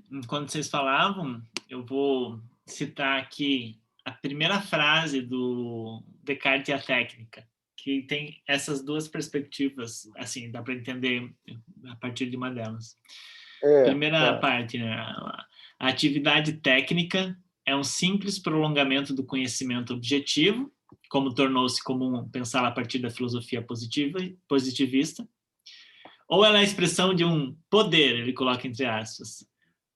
Enquanto vocês falavam, eu vou citar aqui a primeira frase do Descartes e a técnica, que tem essas duas perspectivas, assim, dá para entender a partir de uma delas. Primeira parte, né? A atividade técnica é um simples prolongamento do conhecimento objetivo, como tornou-se comum pensar a partir da filosofia positivista, ou ela é a expressão de um poder, ele coloca entre aspas,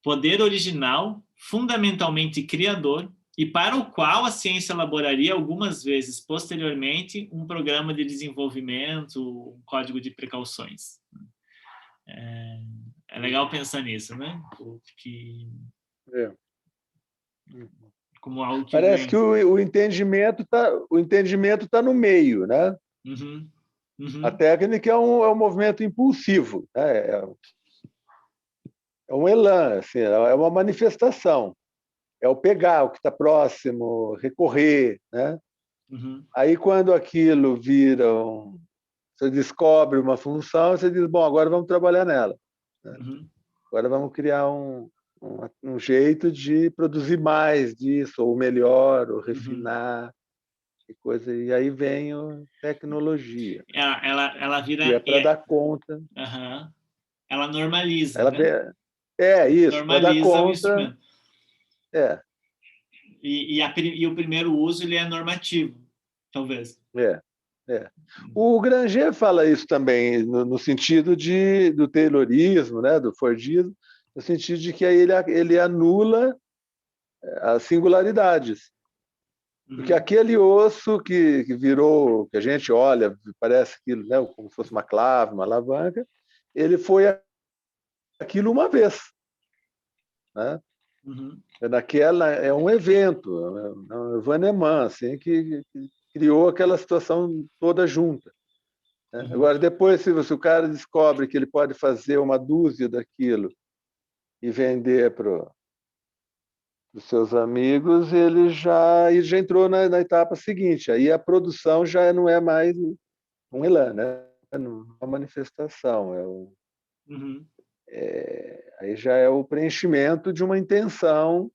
poder original, fundamentalmente criador, e para o qual a ciência elaboraria algumas vezes posteriormente um programa de desenvolvimento, um código de precauções. É legal pensar nisso, né? Como algo que parece vem... que o entendimento tá no meio, né? A técnica é um movimento impulsivo, né? É um elan, assim, é uma manifestação. É o pegar o que está próximo, recorrer, né? Aí, quando aquilo vira você descobre uma função, você diz, bom, agora vamos trabalhar nela. Né? Agora vamos criar um jeito de produzir mais disso, ou melhor, ou refinar, e coisa. E aí vem a tecnologia. Ela vira... E é para dar conta. Ela normaliza, ela né? Isso, para dar conta. O instrumento. E o primeiro uso ele é normativo, talvez. O Granger fala isso também no sentido do Taylorismo, né, do Fordismo, no sentido de que aí ele anula as singularidades. Porque aquele osso que virou, que a gente olha, parece aquilo, né, como se fosse uma clave, uma alavanca, ele foi aquilo uma vez. Né? Naquela é um evento, um evenement, assim, que criou aquela situação toda junta. Né? Agora, depois, se o cara descobre que ele pode fazer uma dúzia daquilo e vender para os seus amigos, ele já entrou na etapa seguinte. Aí a produção já não é mais um elan, né? É uma manifestação. Aí já é o preenchimento de uma intenção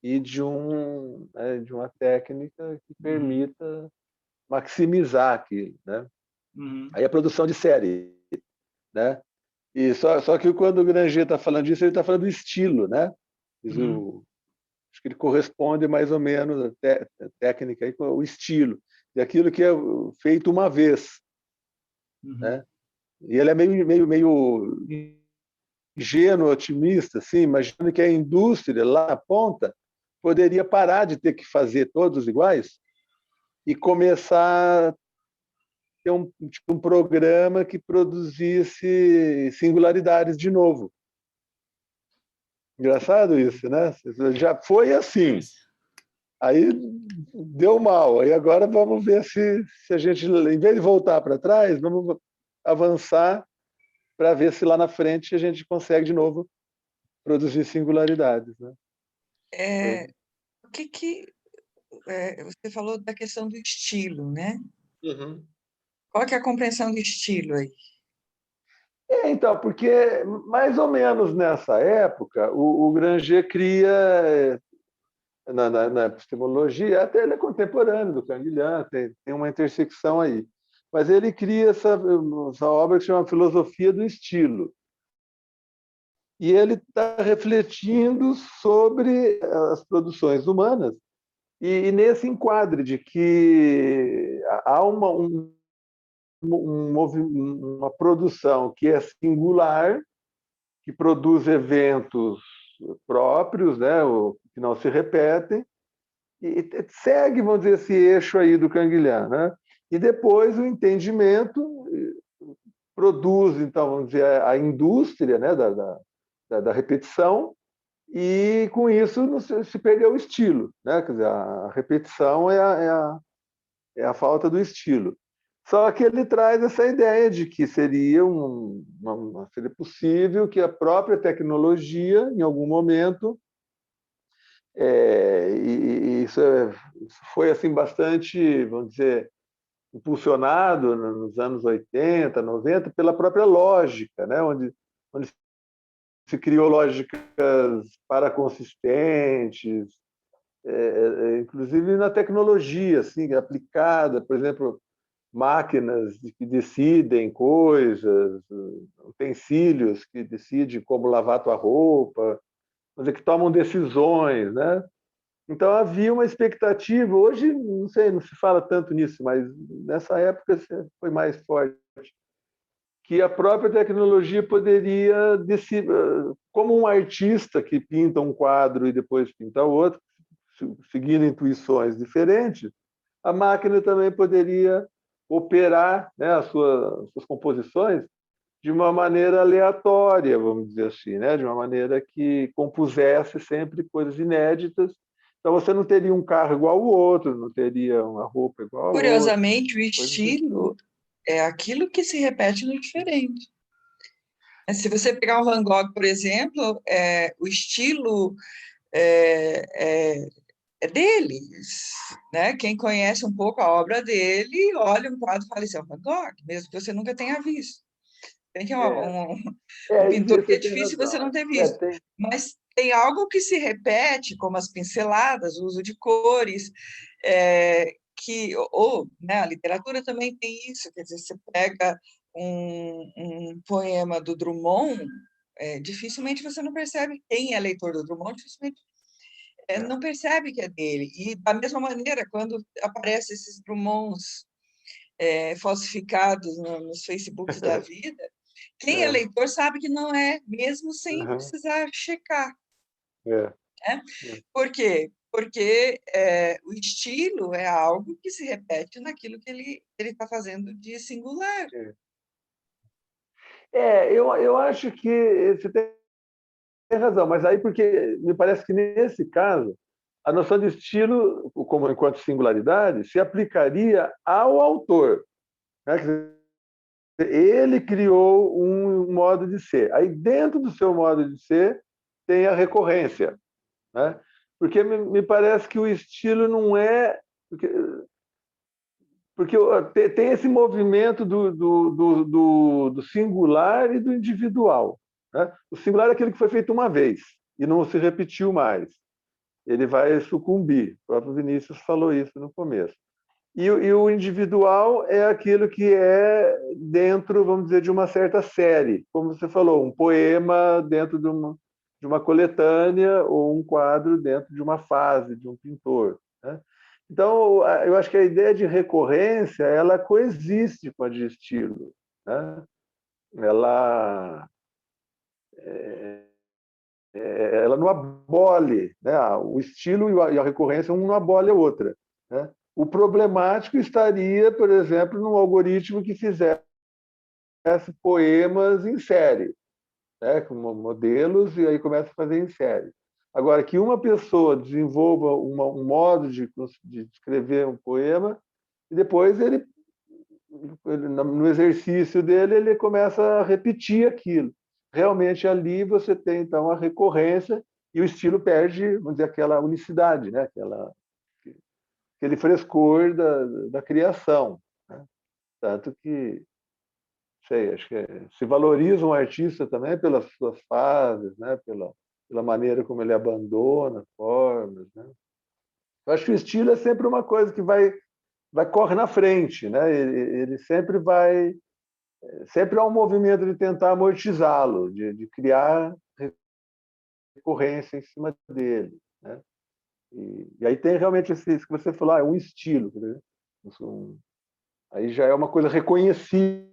e de uma técnica que permita maximizar aquilo, né? Aí a produção de série, né? E só que quando o Granger está falando disso, ele está falando do estilo, né? Acho que ele corresponde mais ou menos a técnica aí com o estilo, de aquilo que é feito uma vez, né? E ele é meio ingênuo, otimista, assim, imaginando que a indústria lá na ponta poderia parar de ter que fazer todos iguais e começar a ter um programa que produzisse singularidades de novo. Engraçado isso, né? Já foi assim. Aí deu mal. Aí agora vamos ver se a gente, em vez de voltar para trás, vamos avançar para ver se lá na frente a gente consegue de novo produzir singularidades. Né? O que você falou da questão do estilo, né? Qual que é a compreensão do estilo aí? Então, porque mais ou menos nessa época, o Granger cria, na epistemologia, até ele é contemporâneo do Canguilhem, tem uma intersecção aí, mas ele cria essa obra que se chama Filosofia do Estilo. E ele está refletindo sobre as produções humanas, e nesse enquadre de que há uma produção que é singular, que produz eventos próprios, né, que não se repetem, e segue, vamos dizer, esse eixo aí do Canguilhem, né? E depois o entendimento produz, então, vamos dizer, a indústria, né, da repetição, e com isso se perdeu o estilo, né? Quer dizer, a repetição é a falta do estilo. Só que ele traz essa ideia de que seria possível que a própria tecnologia, em algum momento, isso foi assim bastante, vamos dizer, impulsionado nos anos 80, 90, pela própria lógica, né? onde se criou lógicas paraconsistentes, inclusive na tecnologia, assim, aplicada, por exemplo, máquinas que decidem coisas, utensílios que decidem como lavar tua roupa, que tomam decisões, né? Então havia uma expectativa. Hoje não sei, não se fala tanto nisso, mas nessa época foi mais forte, que a própria tecnologia poderia decidir, como um artista que pinta um quadro e depois pinta outro, seguindo intuições diferentes, a máquina também poderia operar, né, as suas composições de uma maneira aleatória, vamos dizer assim, né, de uma maneira que compusesse sempre coisas inéditas. Então você não teria um carro igual ao outro, não teria uma roupa igual ao outro. Curiosamente, o estilo é aquilo que se repete no diferente. Se você pegar o Van Gogh, por exemplo, o estilo é dele, né? Quem conhece um pouco a obra dele, olha um quadro e fala, isso é o Van Gogh, mesmo que você nunca tenha visto. Tem que um pintor que é difícil você não ter visto. Mas tem algo que se repete, como as pinceladas, o uso de cores, né, a literatura também tem isso, quer dizer, você pega um poema do Drummond, dificilmente você não percebe quem é leitor do Drummond, dificilmente não percebe que é dele. E, da mesma maneira, quando aparecem esses Drummonds falsificados nos Facebooks da vida, quem é leitor sabe que não é, mesmo sem precisar checar. Né? Por quê? Porque o estilo é algo que se repete naquilo que ele está fazendo de singular. Eu acho que você tem razão, mas aí porque me parece que nesse caso a noção de estilo, como enquanto singularidade, se aplicaria ao autor, né? Ele criou um modo de ser. Aí dentro do seu modo de ser tem a recorrência, né? Porque me parece que o estilo não é porque tem esse movimento do singular e do individual, né? O singular é aquele que foi feito uma vez e não se repetiu mais. Ele vai sucumbir. O próprio Vinícius falou isso no começo. E o individual é aquilo que é dentro, vamos dizer, de uma certa série. Como você falou, um poema dentro de uma coletânea ou um quadro dentro de uma fase de um pintor, né? Então, eu acho que a ideia de recorrência ela coexiste com a de estilo, né? Ela não abole, né? O estilo e a recorrência, um não abole a outra, né? O problemático estaria, por exemplo, num algoritmo que fizesse poemas em série, né? Com modelos, e aí começa a fazer em série. Agora, que uma pessoa desenvolva um modo de escrever um poema, e depois ele, no exercício dele, ele começa a repetir aquilo. Realmente ali você tem, então, a recorrência e o estilo perde, vamos dizer, aquela unicidade, né? Aquele frescor da criação, né? Tanto que sei, acho que se valoriza um artista também pelas suas fases, né? Pela maneira como ele abandona formas, né? Eu acho que o estilo é sempre uma coisa que vai corre na frente, né? Ele sempre há um movimento de tentar amortizá-lo, de criar recorrência em cima dele, né? E aí tem realmente esse que você falou, é um estilo, né? Aí já é uma coisa reconhecível,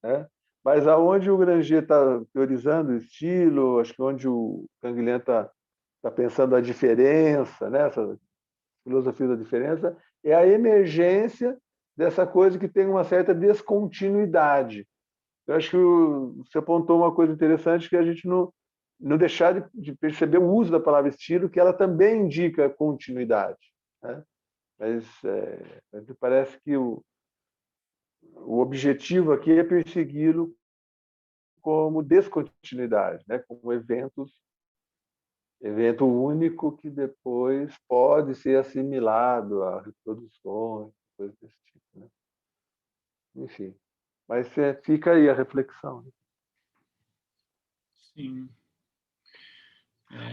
né? Mas aonde o Granger está teorizando o estilo, acho que onde o Canguilhem está pensando a diferença, né? Essa filosofia da diferença, é a emergência dessa coisa que tem uma certa descontinuidade. Eu acho que você apontou uma coisa interessante, que a gente não deixar de perceber o uso da palavra estilo, que ela também indica continuidade, né? Mas me parece que o objetivo aqui é persegui-lo como descontinuidade, né? Como evento único que depois pode ser assimilado a reproduções, coisas desse tipo, né? Enfim, mas fica aí a reflexão, né? Sim.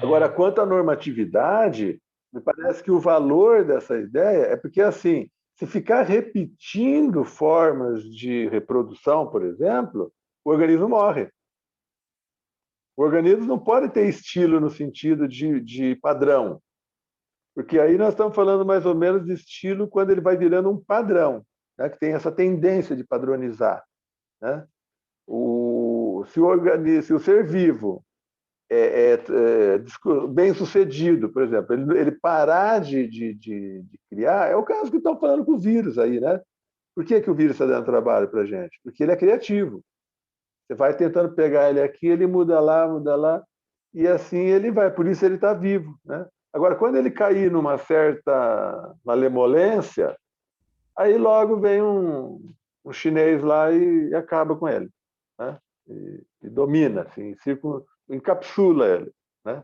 Agora, quanto à normatividade, me parece que o valor dessa ideia é porque, assim, se ficar repetindo formas de reprodução, por exemplo, o organismo morre. O organismo não pode ter estilo no sentido de padrão, porque aí nós estamos falando mais ou menos de estilo quando ele vai virando um padrão, né, que tem essa tendência de padronizar, né? Se o ser vivo bem sucedido, por exemplo, ele parar de criar, é o caso que estão falando com o vírus aí, né? Por que o vírus está dando trabalho para a gente? Porque ele é criativo. Você vai tentando pegar ele aqui, ele muda lá, e assim ele vai. Por isso ele está vivo, né? Agora, quando ele cair numa certa malemolência, aí logo vem um chinês lá e acaba com ele, né? E domina, assim, encapsula ele, né?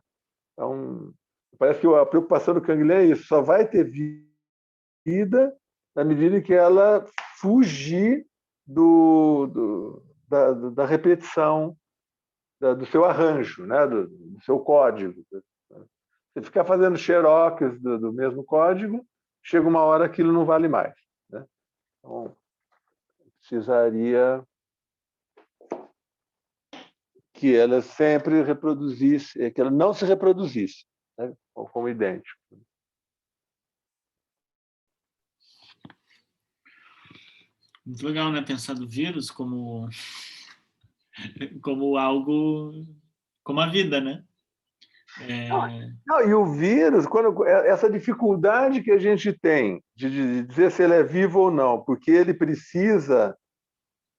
Então, parece que a preocupação do Canguilhem é isso, só vai ter vida na medida em que ela fugir da repetição do seu arranjo, né? do seu código. Você ficar fazendo xerox do mesmo código, chega uma hora que aquilo não vale mais, né? Então, precisaria que ela sempre reproduzisse, que ela não se reproduzisse, né? Como idêntico. Muito legal, né? Pensar do vírus como algo, como a vida, né? Não, e o vírus, essa dificuldade que a gente tem de dizer se ele é vivo ou não, porque ele precisa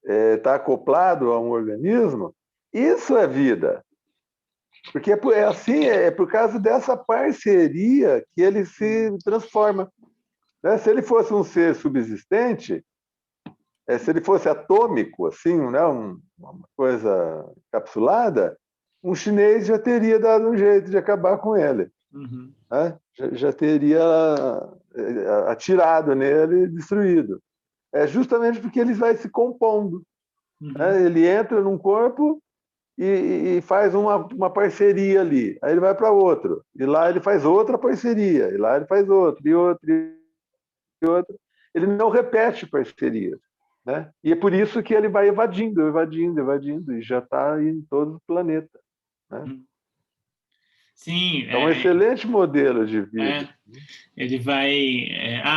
estar acoplado a um organismo, isso é vida. Porque é por causa dessa parceria que ele se transforma, né? Se ele fosse um ser subsistente, se ele fosse atômico, assim, né? Uma coisa capsulada, um chinês já teria dado um jeito de acabar com ele. Uhum. Né? Já teria atirado nele e destruído. É justamente porque ele vai se compondo. Uhum. Né? Ele entra num corpo e faz uma parceria ali. Aí ele vai para outro. E lá ele faz outra parceria. E lá ele faz outro, e outro, e outro. Ele não repete parcerias. Né? E é por isso que ele vai evadindo, e já está em todo o planeta. Né? Sim. É um excelente modelo de vida. Ele vai...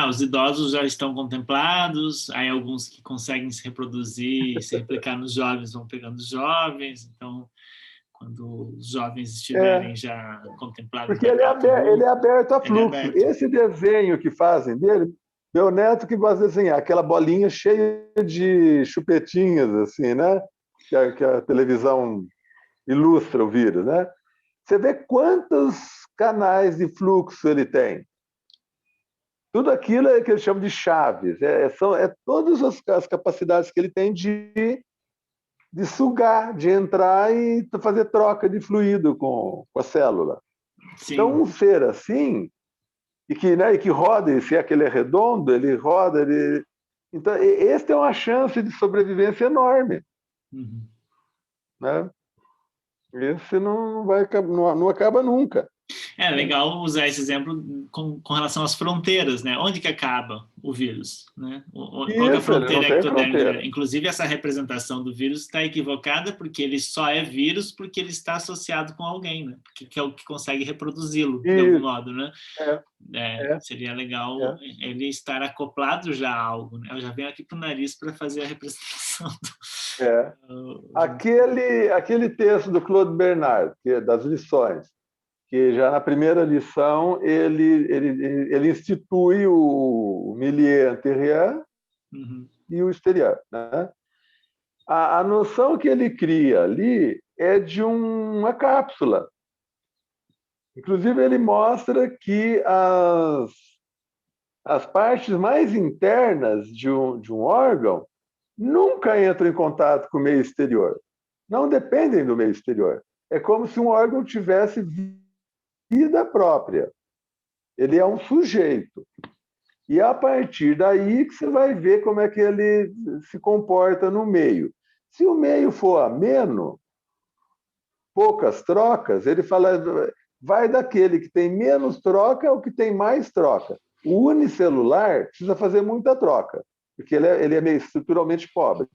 os idosos já estão contemplados, aí alguns que conseguem se reproduzir, se replicar nos jovens vão pegando os jovens, então quando os jovens estiverem já contemplados... Porque ele é aberto a fluxo. Esse desenho que fazem dele, meu neto que gosta de desenhar, aquela bolinha cheia de chupetinhas, assim, né? Que a televisão ilustra o vírus, né? Você vê quantos canais de fluxo ele tem. Tudo aquilo é que eles chamam de chaves. São todas as capacidades que ele tem de sugar, de entrar e fazer troca de fluido com a célula. Sim. Então, um ser assim, e que roda, e se é que ele é redondo, ele roda, Então, esse é uma chance de sobrevivência enorme. Uhum. Né? Esse não acaba nunca. É legal usar esse exemplo com relação às fronteiras, né? Onde que acaba o vírus, né? Qual que é a Isso, ele não fronteira tem ectodérmica? fronteira. Inclusive, essa representação do vírus está equivocada porque ele só é vírus porque ele está associado com alguém, né? Porque que é o que consegue reproduzi-lo, de algum Isso, modo, né? é, é, Seria legal é. ele estar acoplado já a algo, né? Eu já venho aqui para o nariz para fazer a representação É. Aquele texto do Claude Bernard, das lições, que já na primeira lição ele institui o milieu intérieur Uhum. e o exterior. Né? A noção que ele cria ali é de uma cápsula. Inclusive, ele mostra que as partes mais internas de um órgão nunca entram em contato com o meio exterior. Não dependem do meio exterior. É como se um órgão tivesse vida própria. Ele é um sujeito. E é a partir daí que você vai ver como é que ele se comporta no meio. Se o meio for ameno, poucas trocas, ele fala, vai daquele que tem menos troca ao que tem mais troca. O unicelular precisa fazer muita troca, porque ele é meio estruturalmente pobre.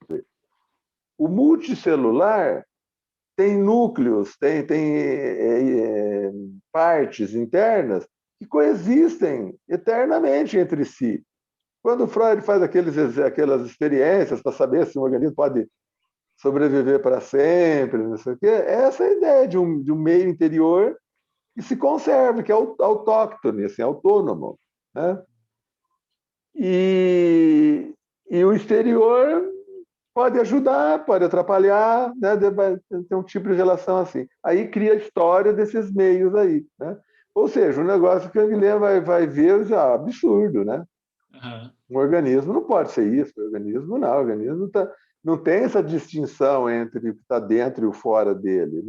O multicelular tem núcleos, tem partes internas que coexistem eternamente entre si. Quando Freud faz aquelas experiências para saber se um organismo pode sobreviver para sempre, não sei o quê, essa é a ideia de um meio interior que se conserva, que é autóctone, assim, autônomo. Né? E o exterior pode ajudar, pode atrapalhar, né? Tem um tipo de relação assim. Aí cria a história desses meios aí. Né? Ou seja, um negócio que a Guilherme vai ver já absurdo, né? Uhum. Um organismo não pode ser isso, o organismo não tem essa distinção entre o que está dentro e o fora dele.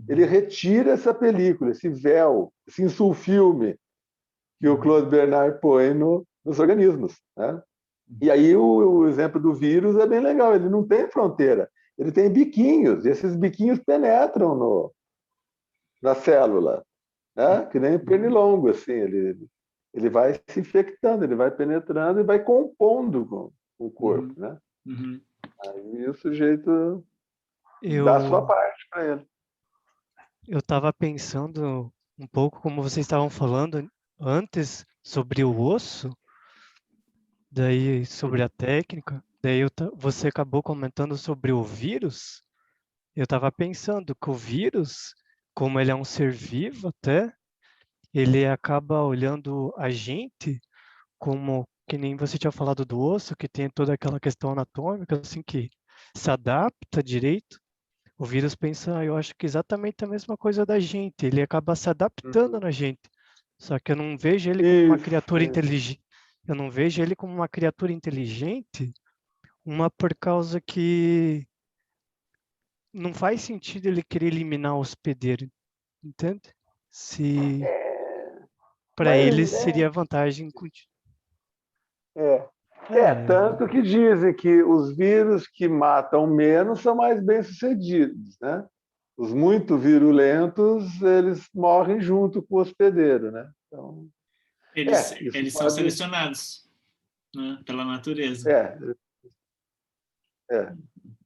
Ele retira essa película, esse véu, esse insulfilme que o Claude Bernard põe nos organismos. Né? E aí o exemplo do vírus é bem legal, ele não tem fronteira, ele tem biquinhos, e esses biquinhos penetram na célula, né? Que nem pernilongo, assim, ele vai se infectando, ele vai penetrando e vai compondo com o corpo. Uhum. Né? Uhum. Aí o sujeito dá a sua Eu parte para ele. eu estava pensando um pouco como vocês estavam falando antes sobre o osso, daí sobre a técnica, daí você acabou comentando sobre o vírus. Eu estava pensando que o vírus, como ele é um ser vivo até, ele acaba olhando a gente como, que nem você tinha falado do osso, que tem toda aquela questão anatômica, assim, que se adapta direito. O vírus pensa, eu acho que exatamente a mesma coisa da gente, ele acaba se adaptando na gente. Só que eu não vejo ele como uma criatura Isso. inteligente. Eu não vejo ele como uma criatura inteligente, uma por causa que não faz sentido ele querer eliminar o hospedeiro, entende? Se para ele Mas seria vantagem. tanto que dizem que os vírus que matam menos são mais bem-sucedidos, né? Os muito virulentos, eles morrem junto com o hospedeiro, né? Então, isso Eles são pode... selecionados, né, pela natureza.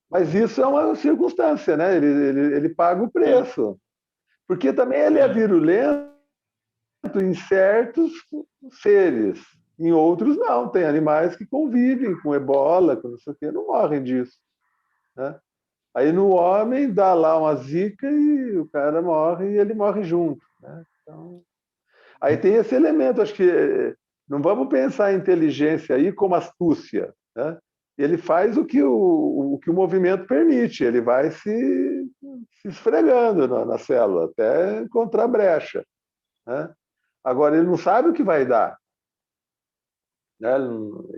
Mas isso é uma circunstância, né? Ele paga o preço. Porque também ele é virulento em certos seres. Em outros, não. Tem animais que convivem com ebola, com não sei o quê, não morrem disso. Né? Aí no homem dá lá uma zika e o cara morre e ele morre junto. Né? Então, aí tem esse elemento, acho que não vamos pensar em inteligência aí como astúcia. Né? Ele faz o que o movimento permite, ele vai se esfregando na célula até encontrar brecha. Né? Agora, ele não sabe o que vai dar. Né?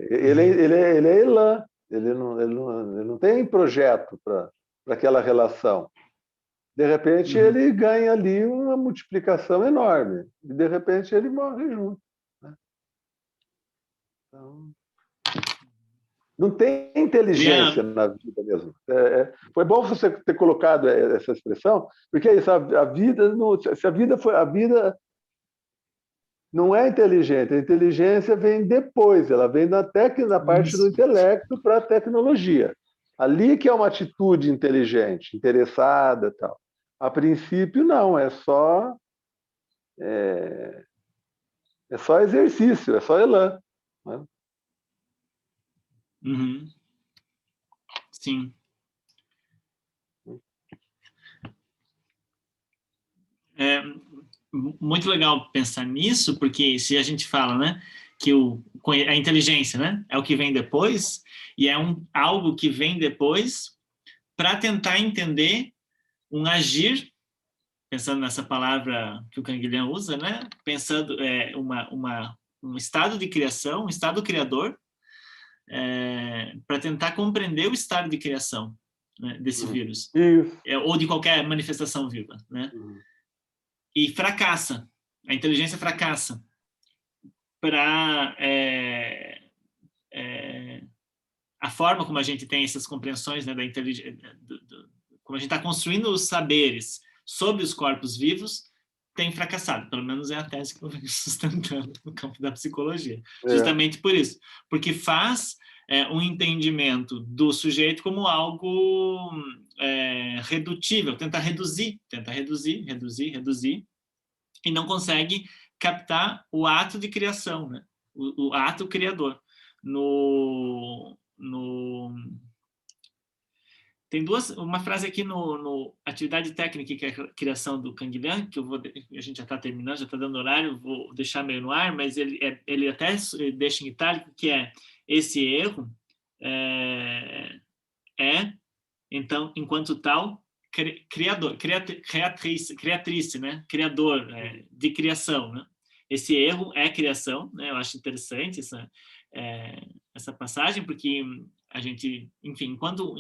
Ele é elan, ele não tem projeto para aquela relação. De repente, ele ganha ali uma multiplicação enorme. E, de repente, ele morre junto. Né? Então... Não tem inteligência na vida mesmo. Foi bom você ter colocado essa expressão, porque é isso, a vida, se a vida não é inteligente, a inteligência vem depois, ela vem na parte do intelecto para a tecnologia. Ali que é uma atitude inteligente, interessada, tal. A princípio não, é só exercício, é só elan, né? Uhum. Sim. É muito legal pensar nisso, porque se a gente fala, né, que a inteligência, né, é o que vem depois, e é algo que vem depois para tentar entender um agir, pensando nessa palavra que o Canguilhão usa, né, pensando um estado de criação, um estado criador, para tentar compreender o estado de criação, né, desse vírus, ou de qualquer manifestação viva, né? E fracassa, a inteligência fracassa para a forma como a gente tem essas compreensões, né, da inteligência, como a gente está construindo os saberes sobre os corpos vivos, tem fracassado. Pelo menos é a tese que eu venho sustentando no campo da psicologia. Justamente por isso. Porque faz um entendimento do sujeito como algo redutível, tenta reduzir, e não consegue captar o ato de criação, né? O ato criador. Tem uma frase aqui no Atividade Técnica, que é a criação do Canguilhão, que a gente já está terminando, já está dando horário, vou deixar meio no ar, mas ele até deixa em itálico, que é: esse erro então, enquanto tal, criador, criatrice, né? Criador, de criação, né? Esse erro é criação, né? Eu acho interessante essa passagem, porque a gente, enfim, enquanto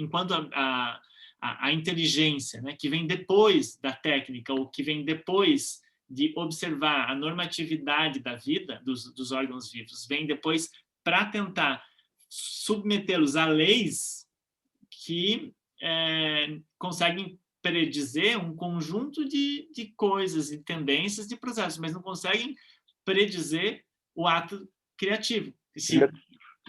a inteligência, né, que vem depois da técnica, ou que vem depois de observar a normatividade da vida dos órgãos vivos, vem depois para tentar submetê-los a leis que conseguem predizer um conjunto de coisas e tendências de processos, mas não conseguem predizer o ato criativo.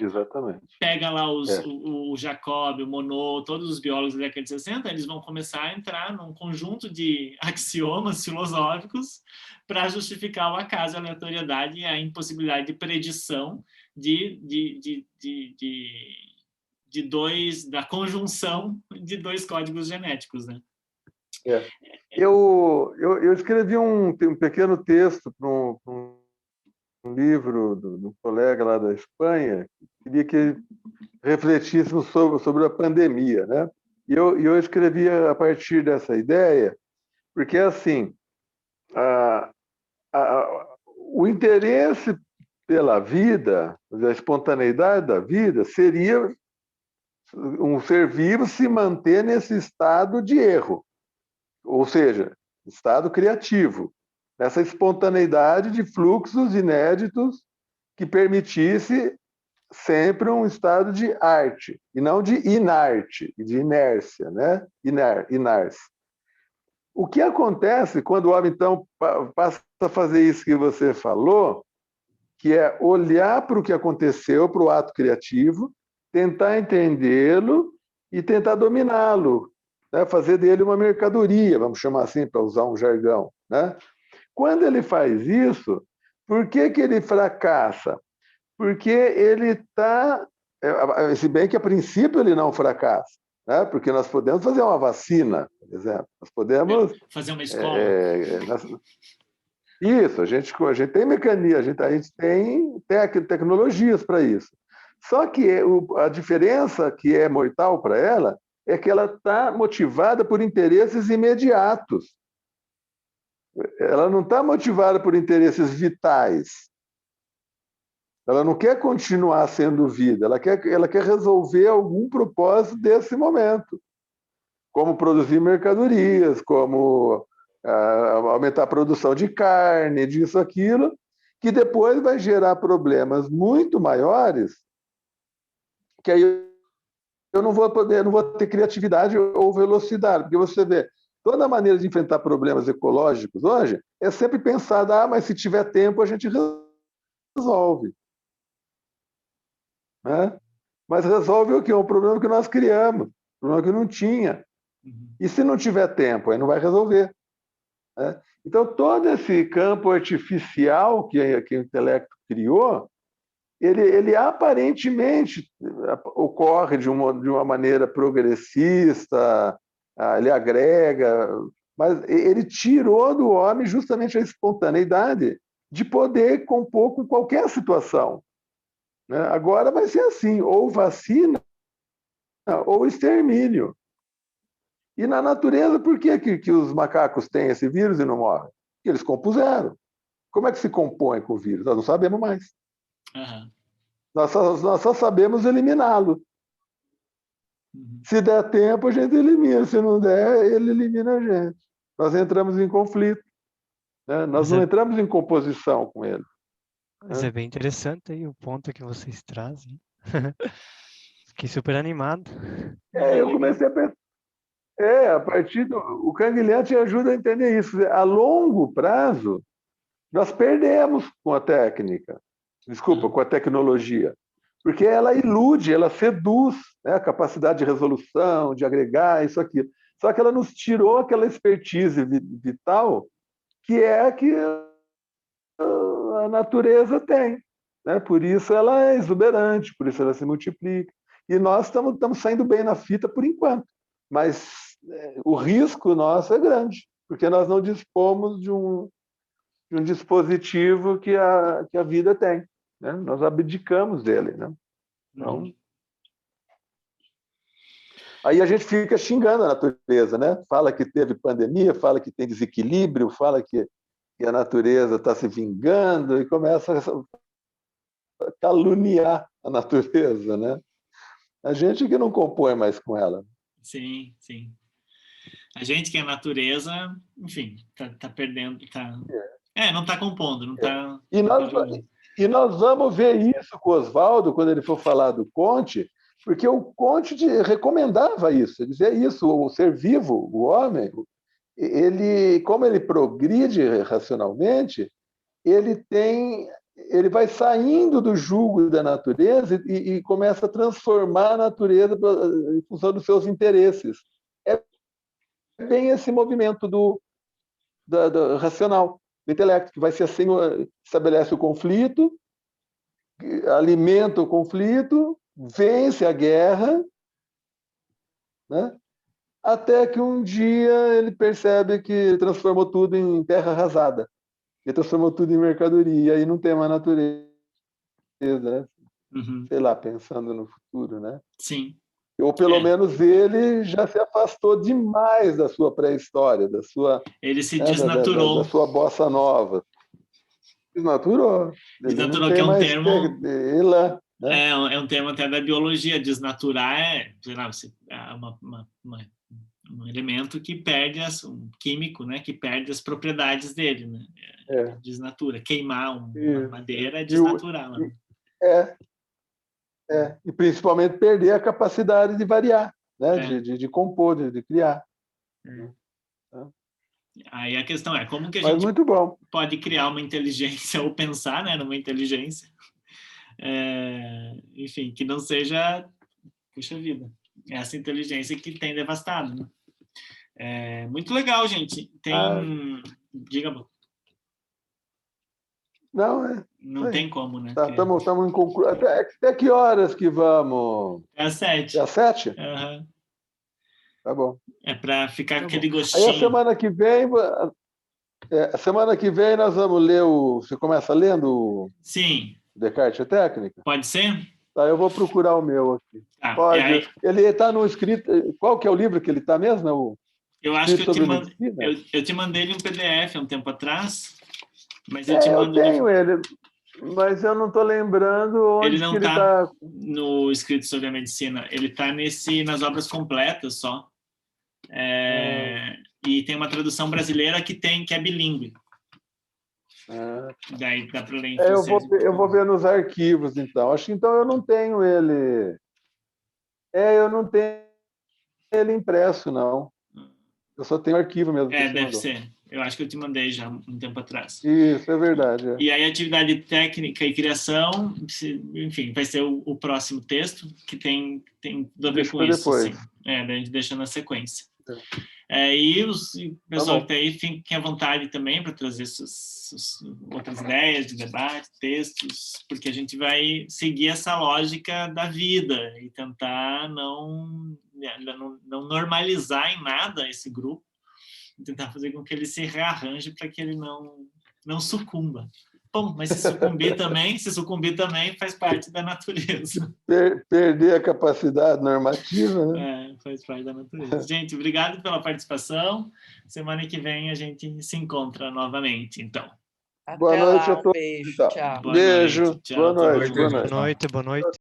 Exatamente. Pega lá o Jacob, o Monod, todos os biólogos da década de 60, eles vão começar a entrar num conjunto de axiomas filosóficos para justificar o acaso, a aleatoriedade e a impossibilidade de predição da conjunção de dois códigos genéticos, né? Eu escrevi um pequeno texto para um livro do colega lá da Espanha, que queria que refletíssemos sobre a pandemia, né? E eu escrevi a partir dessa ideia, porque, assim, o interesse pela vida, a espontaneidade da vida, seria um ser vivo se manter nesse estado de erro, ou seja, estado criativo, nessa espontaneidade de fluxos inéditos que permitisse sempre um estado de arte, e não de inarte, de inércia, né? Inércia. O que acontece quando o homem, então, passa a fazer isso que você falou, que é olhar para o que aconteceu, para o ato criativo, tentar entendê-lo e tentar dominá-lo, né? Fazer dele uma mercadoria, vamos chamar assim, para usar um jargão, né? Quando ele faz isso, por que ele fracassa? Porque ele está, se bem que a princípio ele não fracassa, né? Porque nós podemos fazer uma vacina, por exemplo, nós podemos fazer uma escola. Isso, a gente tem mecanismo, a gente tem tecnologias para isso. Só que a diferença que é mortal para ela é que ela está motivada por interesses imediatos. Ela não está motivada por interesses vitais. Ela não quer continuar sendo vida, ela quer resolver algum propósito desse momento, como produzir mercadorias, como aumentar a produção de carne, disso, aquilo, que depois vai gerar problemas muito maiores que aí eu não vou ter criatividade ou velocidade, porque você vê, toda maneira de enfrentar problemas ecológicos hoje é sempre pensar, mas se tiver tempo a gente resolve. Né? Mas resolve o quê? Um problema que nós criamos, um problema que não tinha. E se não tiver tempo, aí não vai resolver. Né? Então, todo esse campo artificial que o intelecto criou, ele aparentemente ocorre de uma maneira progressista, ele agrega, mas ele tirou do homem justamente a espontaneidade de poder compor com qualquer situação. Né? Agora vai ser assim, ou vacina ou extermínio. E na natureza, por que os macacos têm esse vírus e não morrem? Porque eles compuseram. Como é que se compõe com o vírus? Nós não sabemos mais. Uhum. Nós só sabemos eliminá-lo. Se der tempo, a gente elimina. Se não der, ele elimina a gente. Nós entramos em conflito. Né? Nós não entramos em composição com ele. Mas é bem interessante aí o ponto que vocês trazem. Fiquei super animado. Eu comecei a pensar. A partir o Canguilhete te ajuda a entender isso. A longo prazo, nós perdemos com a técnica. Desculpa, com a tecnologia. Porque ela ilude, ela seduz, né, a capacidade de resolução, de agregar, isso aqui. Só que ela nos tirou aquela expertise vital que é a que a natureza tem. Né? Por isso ela é exuberante, por isso ela se multiplica. E nós estamos saindo bem na fita por enquanto. Mas o risco nosso é grande, porque nós não dispomos de um dispositivo que a vida tem. Né? Nós abdicamos dele. Né? Então, aí a gente fica xingando a natureza, né? Fala que teve pandemia, fala que tem desequilíbrio, fala que a natureza está se vingando e começa a caluniar a natureza, né? A gente que não compõe mais com ela. Sim, sim. A gente que é a natureza, enfim, tá perdendo, não está compondo, não está... E nós vamos ver isso com o Oswaldo, quando ele for falar do Comte, porque o Comte recomendava isso, ele dizia isso, o ser vivo, o homem, como ele progride racionalmente, ele vai saindo do jugo da natureza e começa a transformar a natureza em função dos seus interesses. É bem esse movimento do racional, do intelecto, que vai ser assim, estabelece o conflito, alimenta o conflito, vence a guerra, né? Até que um dia ele percebe que transformou tudo em terra arrasada, ele transformou tudo em mercadoria, e aí não tem mais natureza, né? Sei lá, pensando no futuro, né? Sim. Ou pelo menos ele já se afastou demais da sua pré-história, ele se desnaturou. Da sua bossa nova. Desnaturou. Desnaturou, que é um termo... Né? É um termo até da biologia. Desnaturar sei lá, um elemento que perde um químico, né, que perde as propriedades dele, né? Desnatura. Queimar uma madeira é desnaturar. E principalmente perder a capacidade de variar, né? De compor, de criar. Aí a questão é como que a gente pode criar uma inteligência ou pensar, né, numa inteligência, enfim, que não seja, puxa vida, essa inteligência que tem devastado. Né? Muito legal, gente. Diga, bom. Não tem como, né? Estamos em conclusão. Até que horas que vamos? É às 7. É às 7? Uhum. Tá bom. É para ficar com aquele gostinho. Aí a semana que vem nós vamos ler Você começa lendo o Sim. Descartes e Técnica? Pode ser? Tá, eu vou procurar o meu aqui. Pode. Ele está no escrito... Qual que é o livro que ele está mesmo? Eu acho que eu te mandei ele um PDF há um tempo atrás, mas eu tenho ele, mas eu não estou lembrando onde ele não está no escrito sobre a medicina. Ele está nas obras completas só. E tem uma tradução brasileira que é bilíngue. Daí dá para ler em francês. Eu vou ver nos arquivos, então. Acho que então eu não tenho ele. Eu não tenho ele impresso, não. Eu só tenho arquivo mesmo. Deve ser. Eu acho que eu te mandei já um tempo atrás. Isso, é verdade. E aí, atividade técnica e criação, enfim, vai ser o próximo texto, que tem tudo a ver com isso. Assim. A gente deixa na sequência. E o pessoal que está aí, fiquem à vontade também para trazer suas outras ideias de debate, textos, porque a gente vai seguir essa lógica da vida e tentar não normalizar em nada esse grupo, tentar fazer com que ele se rearranje para que ele não sucumba. Bom, mas se sucumbir também faz parte da natureza. Perder a capacidade normativa, né? Faz parte da natureza. Gente, obrigado pela participação. Semana que vem a gente se encontra novamente, então. Até boa noite a todos. Beijo, tchau. Beijo, boa noite. Boa noite.